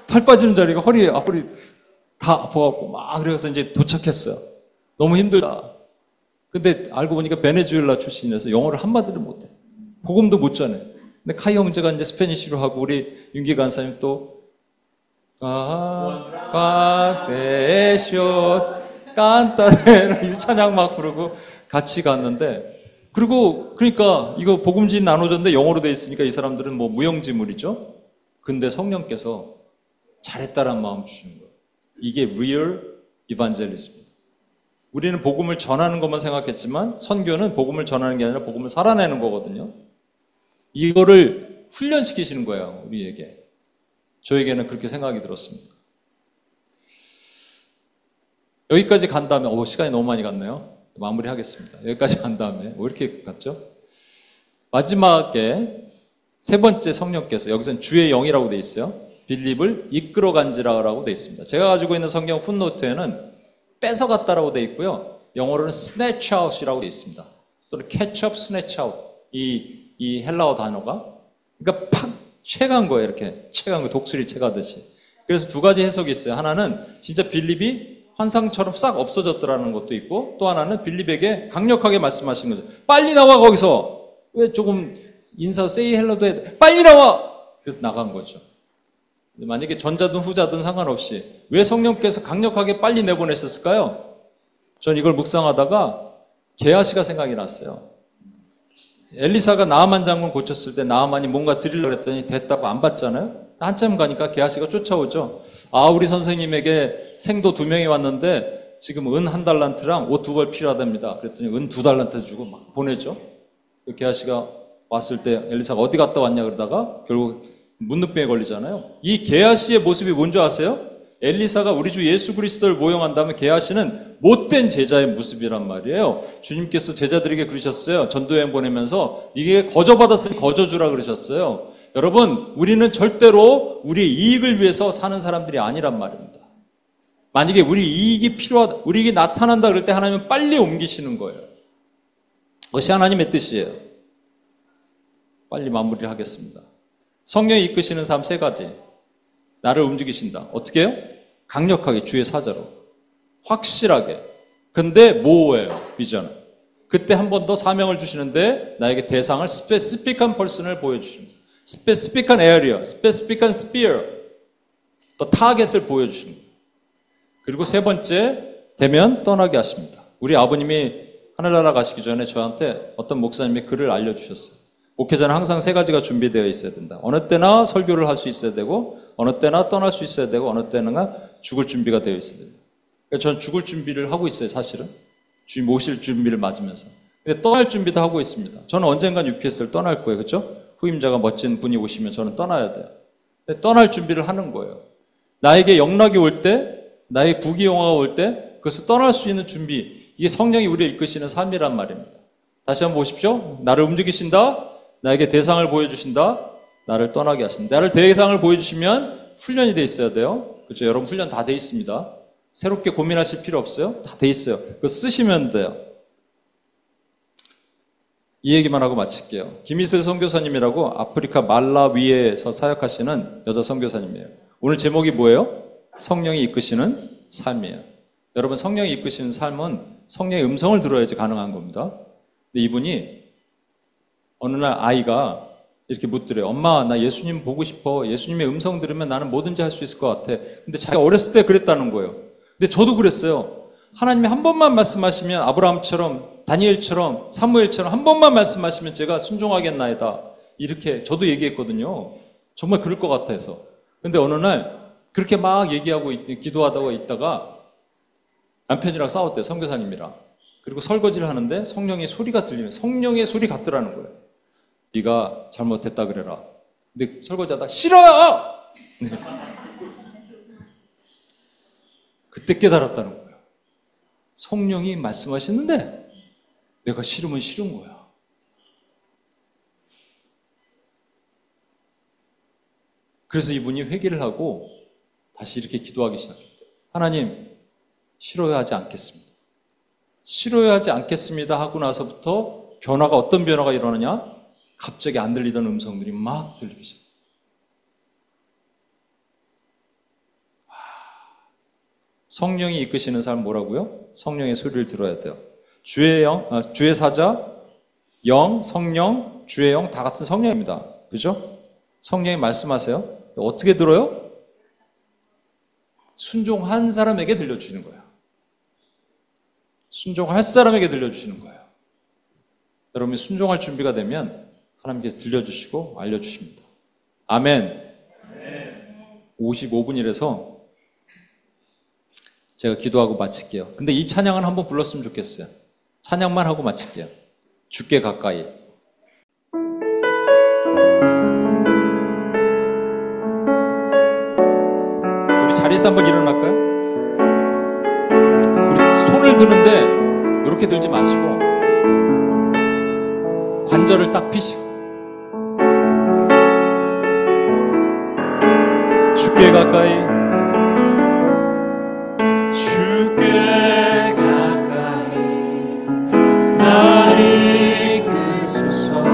팔 빠지는 자리가 허리 앞으로 다 아파갖고 막 그래서 이제 도착했어요. 너무 힘들다. 근데 알고 보니까 베네수엘라 출신이라서 영어를 한마디도 못해. 복음도 못 전해. 근데 카이 형제가 이제 스페니쉬로 하고 우리 윤기 간사님 또 가데시오스 깐타레 이 찬양 막 부르고 같이 갔는데 그러니까 이거 복음지 나눠줬는데 영어로 돼 있으니까 이 사람들은 뭐 무용지물이죠. 근데 성령께서 잘했다라는 마음 주시는 거예요. 이게 real evangelism입니다. 우리는 복음을 전하는 것만 생각했지만 선교는 복음을 전하는 게 아니라 복음을 살아내는 거거든요. 이거를 훈련시키시는 거예요, 우리에게. 저에게는 그렇게 생각이 들었습니다. 여기까지 간 다음에, 시간이 너무 많이 갔네요. 마무리하겠습니다. 여기까지 간 다음에, 왜 이렇게 갔죠? 마지막에 세 번째 성령께서, 여기서는 주의 영이라고 돼 있어요. 빌립을 이끌어 간지라고 돼 있습니다. 제가 가지고 있는 성경 풋노트에는 뺏어갔다라고 돼 있고요. 영어로는 snatch out이라고 돼 있습니다. 또는 catch up, snatch out. 이 헬라어 단어가. 그러니까 팍 채간 거예요. 이렇게 채간 거, 독수리 채가듯이. 그래서 두 가지 해석이 있어요. 하나는 진짜 빌립이 환상처럼 싹 없어졌더라는 것도 있고, 또 하나는 빌립에게 강력하게 말씀하신 거죠. 빨리 나와 거기서. 왜 조금 인사 세이 헬로도 해야 돼. 빨리 나와. 그래서 나간 거죠. 만약에 전자든 후자든 상관없이 왜 성령께서 강력하게 빨리 내보냈었을까요? 전 이걸 묵상하다가 게하시가 생각이 났어요. 엘리사가 나아만 장군 고쳤을 때 나아만이 뭔가 드리려고 했더니 됐다고 안 받잖아요. 한참 가니까 게하시가 쫓아오죠. 우리 선생님에게 생도 2명이 왔는데 지금 은 1달란트랑 옷 2벌 필요하답니다. 그랬더니 은 2달란트 주고 막 보내죠. 게하시가 왔을 때 엘리사가 어디 갔다 왔냐 그러다가 결국 문둥병에 걸리잖아요. 이 게하시의 모습이 뭔지 아세요? 엘리사가 우리 주 예수 그리스도를 모형한다면 게하시는 못된 제자의 모습이란 말이에요. 주님께서 제자들에게 그러셨어요. 전도여행 보내면서 네게 거저받았으니 거저주라 그러셨어요. 여러분, 우리는 절대로 우리의 이익을 위해서 사는 사람들이 아니란 말입니다. 만약에 우리 이익이 필요하다, 우리에게 나타난다 그럴 때 하나님은 빨리 옮기시는 거예요. 그것이 하나님의 뜻이에요. 빨리 마무리를 하겠습니다. 성령이 이끄시는 삶 3가지. 나를 움직이신다. 어떻게 해요? 강력하게 주의 사자로. 확실하게. 근데 뭐예요? 비전. 그때 한 번 더 사명을 주시는데 나에게 대상을 스페시픽한 퍼슨을 보여주시는 거예요. 스페시픽한 에어리어, 스페시픽한 스피어. 또 타겟을 보여주시는 거예요. 그리고 3번째 되면 떠나게 하십니다. 우리 아버님이 하늘나라 가시기 전에 저한테 어떤 목사님이 글을 알려주셨어요. 목회자는 항상 3가지가 준비되어 있어야 된다. 어느 때나 설교를 할 수 있어야 되고, 어느 때나 떠날 수 있어야 되고, 어느 때나 죽을 준비가 되어 있어야 된다. 그러니까 저는 죽을 준비를 하고 있어요, 사실은. 주님 모실 준비를 맞으면서. 근데 떠날 준비도 하고 있습니다. 저는 언젠간 UPS를 떠날 거예요, 그렇죠? 후임자가 멋진 분이 오시면 저는 떠나야 돼요. 근데 떠날 준비를 하는 거예요. 나에게 영락이 올 때, 나에게 부귀영화가 올 때, 그것을 떠날 수 있는 준비. 이게 성령이 우리를 이끄시는 삶이란 말입니다. 다시 한번 보십시오. 나를 움직이신다. 나에게 대상을 보여주신다. 나를 떠나게 하신다. 나를 대상을 보여주시면 훈련이 돼 있어야 돼요. 그렇죠? 여러분 훈련 다 돼 있습니다. 새롭게 고민하실 필요 없어요. 다 돼 있어요. 그거 쓰시면 돼요. 이 얘기만 하고 마칠게요. 김희슬 선교사님이라고 아프리카 말라위에서 사역하시는 여자 선교사님이에요. 오늘 제목이 뭐예요? 성령이 이끄시는 삶이에요. 여러분 성령이 이끄시는 삶은 성령의 음성을 들어야지 가능한 겁니다. 근데 이분이 어느 날 아이가 이렇게 묻더래요. 엄마, 나 예수님 보고 싶어. 예수님의 음성 들으면 나는 뭐든지 할 수 있을 것 같아. 근데 자기가 어렸을 때 그랬다는 거예요. 근데 저도 그랬어요. 하나님이 한 번만 말씀하시면 아브라함처럼, 다니엘처럼, 사무엘처럼 한 번만 말씀하시면 제가 순종하겠나이다. 이렇게 저도 얘기했거든요. 정말 그럴 것 같아서. 근데 어느 날 그렇게 막 얘기하고 기도하다가 있다가 남편이랑 싸웠대요. 선교사님이랑. 그리고 설거지를 하는데 성령의 소리가 들리면 성령의 소리 같더라는 거예요. 네가 잘못했다 그래라. 근데 설거지하다 싫어요! 네. 그때 깨달았다는 거예요. 성령이 말씀하시는데 내가 싫으면 싫은 거야. 그래서 이분이 회개를 하고 다시 이렇게 기도하기 시작했대요. 하나님, 싫어하지 않겠습니다. 싫어하지 않겠습니다 하고 나서부터 변화가, 어떤 변화가 일어나냐? 갑자기 안 들리던 음성들이 막 들리기 시작해요. 성령이 이끄시는 사람 뭐라고요? 성령의 소리를 들어야 돼요. 주의 영, 주의 사자, 영, 성령, 주의 영 다 같은 성령입니다. 그죠? 성령이 말씀하세요. 어떻게 들어요? 순종한 사람에게 들려주시는 거예요. 순종할 사람에게 들려주시는 거예요. 여러분이 순종할 준비가 되면 하나님께서 들려주시고 알려주십니다. 아멘. 55분이라서 제가 기도하고 마칠게요. 근데 이 찬양은 한번 불렀으면 좋겠어요. 찬양만 하고 마칠게요. 주께 가까이. 우리 자리에서 한번 일어날까요? 우리 손을 드는데 이렇게 들지 마시고 관절을 딱 펴시고 주께 가까이, 주께 가까이 나를 이끄소서.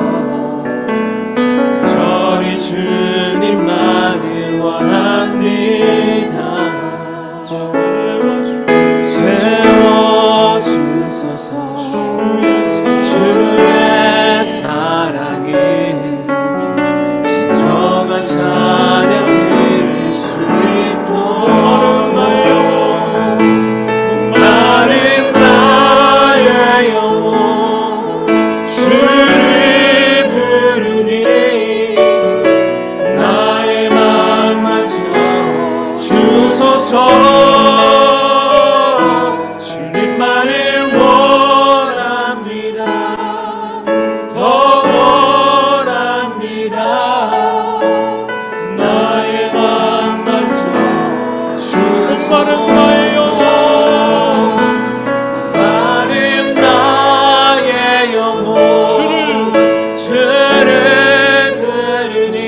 저리 주님만을 원합니다. 채워주소서. 주의 사랑이 진정한 찬양 드릴 수 있도록 나는 나의 영혼 주를 부르니 나의 맘 만져 주소서. 주님만을 원합니다. 더 원합니다. 나의 맘 만져 주소서. 나의 영혼, 나는 나의 영혼 주를 부르니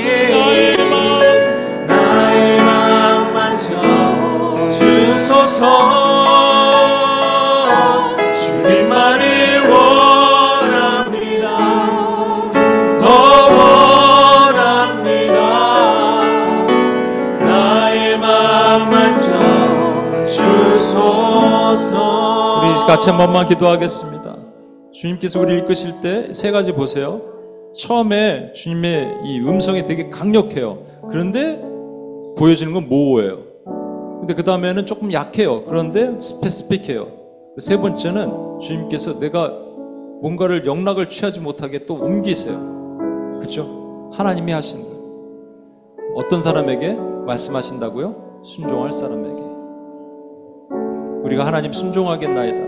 나의 맘 만져 주소서. 주님만을 원합니다. 더 원합니다. 나의 맘 만져 주소서. 우리 같이 한 번만 기도하겠습니다. 주님께서 우리를 이끄실 때 세 가지 보세요. 처음에 주님의 이 음성이 되게 강력해요. 그런데 보여지는 건 모호해요. 근데 그 다음에는 조금 약해요. 그런데 스페시픽해요. 세 번째는 주님께서 내가 뭔가를 영락을 취하지 못하게 또 옮기세요. 그렇죠? 하나님이 하시는 거예요. 어떤 사람에게 말씀하신다고요? 순종할 사람에게. 우리가 하나님 순종하겠나이다.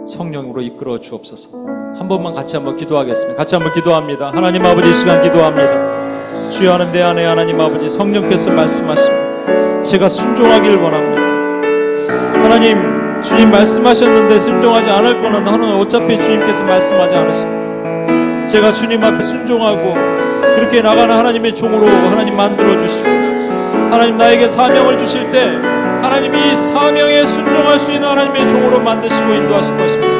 성령으로 이끌어 주옵소서. 한 번만 같이 한번 기도하겠습니다. 같이 한번 기도합니다. 하나님 아버지, 이 시간 기도합니다. 주여, 하나님, 내 안에 하나님 아버지 성령께서 말씀하십니다. 제가 순종하기를 원합니다. 하나님, 주님 말씀하셨는데 순종하지 않을 거는 하나님 어차피 주님께서 말씀하지 않으십니다. 제가 주님 앞에 순종하고 그렇게 나가는 하나님의 종으로 하나님 만들어주시고, 하나님 나에게 사명을 주실 때 하나님 이 사명에 순종할 수 있는 하나님의 종으로 만드시고 인도하실 것입니다.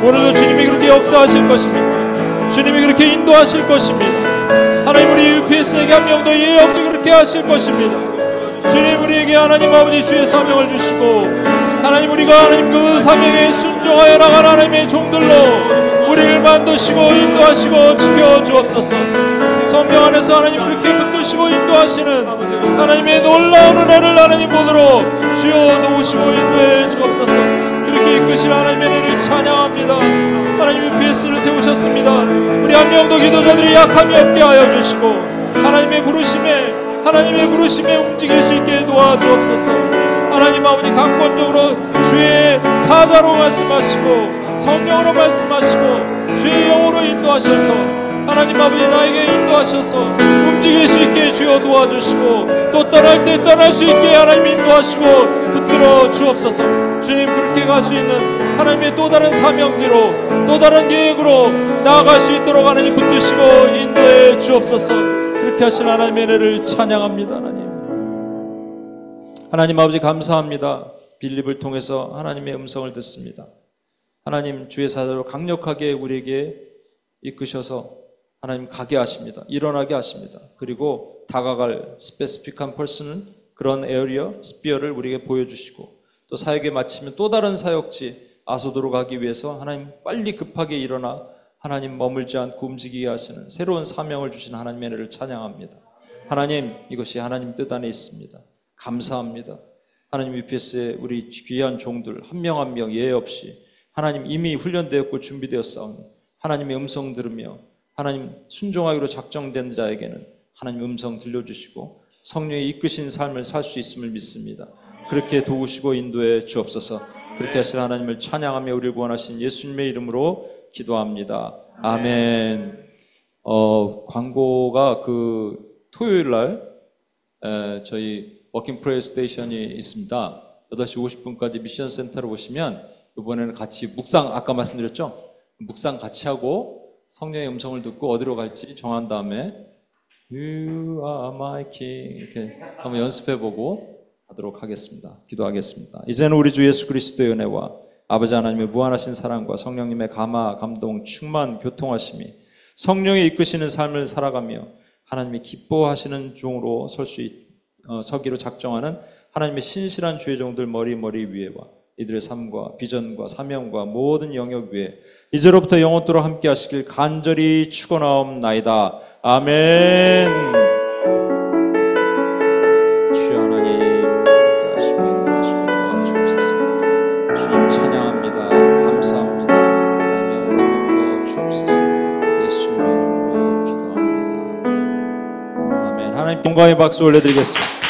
오늘도 주님이 그렇게 역사하실 것입니다. 주님이 그렇게 인도하실 것입니다. 하나님, 우리 UPS에게 한 명도 예 없이 그렇게 하실 것입니다. 주님, 우리에게 하나님 아버지 주의 사명을 주시고, 하나님, 우리가 하나님 그 사명에 순종하여 나가는 하나님의 종들로 우리를 만드시고 인도하시고 지켜주옵소서. 성령 안에서 하나님 그렇게 붙드시고 인도하시는 하나님의 놀라운 은혜를 하나님 보도록 주여 도우시고 인도해 주옵소서. 그렇게 이끄실 하나님의 은혜를 찬양합니다. 하나님, UPS를 세우셨습니다. 우리 한 명도 기도자들이 약함이 없게 하여 주시고 하나님의 부르심에 움직일 수 있게 도와주옵소서. 하나님 아버지, 강권적으로 주의 사자로 말씀하시고 성령으로 말씀하시고 주의 영으로 인도하셔서 하나님 아버지 나에게 인도하셔서 움직일 수 있게 주여 도와주시고, 또 떠날 때 떠날 수 있게 하나님 인도하시고 붙들어 주옵소서. 주님, 그렇게 갈 수 있는 하나님의 또 다른 사명지로 또 다른 계획으로 나아갈 수 있도록 하나님 붙드시고 인도해 주옵소서. 그렇게 하신 하나님의 은혜를 찬양합니다. 하나님 아버지 감사합니다. 빌립을 통해서 하나님의 음성을 듣습니다. 하나님 주의 사자로 강력하게 우리에게 이끄셔서 하나님 가게 하십니다. 일어나게 하십니다. 그리고 다가갈 스페시픽한 퍼슨은 그런 에어리어, 스피어를 우리에게 보여주시고 또 사역에 마치면 또 다른 사역지 아소도로 가기 위해서 하나님 빨리 급하게 일어나 하나님 머물지 않고 움직이게 하시는 새로운 사명을 주신 하나님의 은혜를 찬양합니다. 하나님 이것이 하나님 뜻 안에 있습니다. 감사합니다. 하나님 UPS의 우리 귀한 종들 한 명 한 명 예외 없이 하나님 이미 훈련되었고 준비되었사오니 하나님의 음성 들으며 하나님 순종하기로 작정된 자에게는 하나님 음성 들려주시고 성령의 이끄신 삶을 살 수 있음을 믿습니다. 그렇게 도우시고 인도해 주옵소서. 그렇게 하신 하나님을 찬양하며 우리를 구원하신 예수님의 이름으로 기도합니다. 아멘. 광고가 그 토요일 날 저희 워킹 프레이어 스테이션이 있습니다. 8시 50분까지 미션 센터로 오시면 이번에는 같이 묵상, 아까 말씀드렸죠? 묵상 같이 하고 성령의 음성을 듣고 어디로 갈지 정한 다음에 You are my king 이렇게 한번 연습해보고 하도록 하겠습니다. 기도하겠습니다. 이제는 우리 주 예수 그리스도의 은혜와 아버지 하나님의 무한하신 사랑과 성령님의 감화, 감동, 충만, 교통하심이 성령의 이끄시는 삶을 살아가며 하나님이 기뻐하시는 종으로 서기로 작정하는 하나님의 신실한 주의 종들 머리 위에와 이들의 삶과 비전과 사명과 모든 영역 위에 이제로부터 영원토록 함께 하시길 간절히 축원하옵나이다. 아멘. 주여 하나님 함께 하시고 인도하시고 도와주옵소서. 주님 찬양합니다. 감사합니다. 하나님의 은혜 주옵소서. 예수님의 이름으로 기도합니다. 아멘. 하나님 영광의 박수 올려드리겠습니다.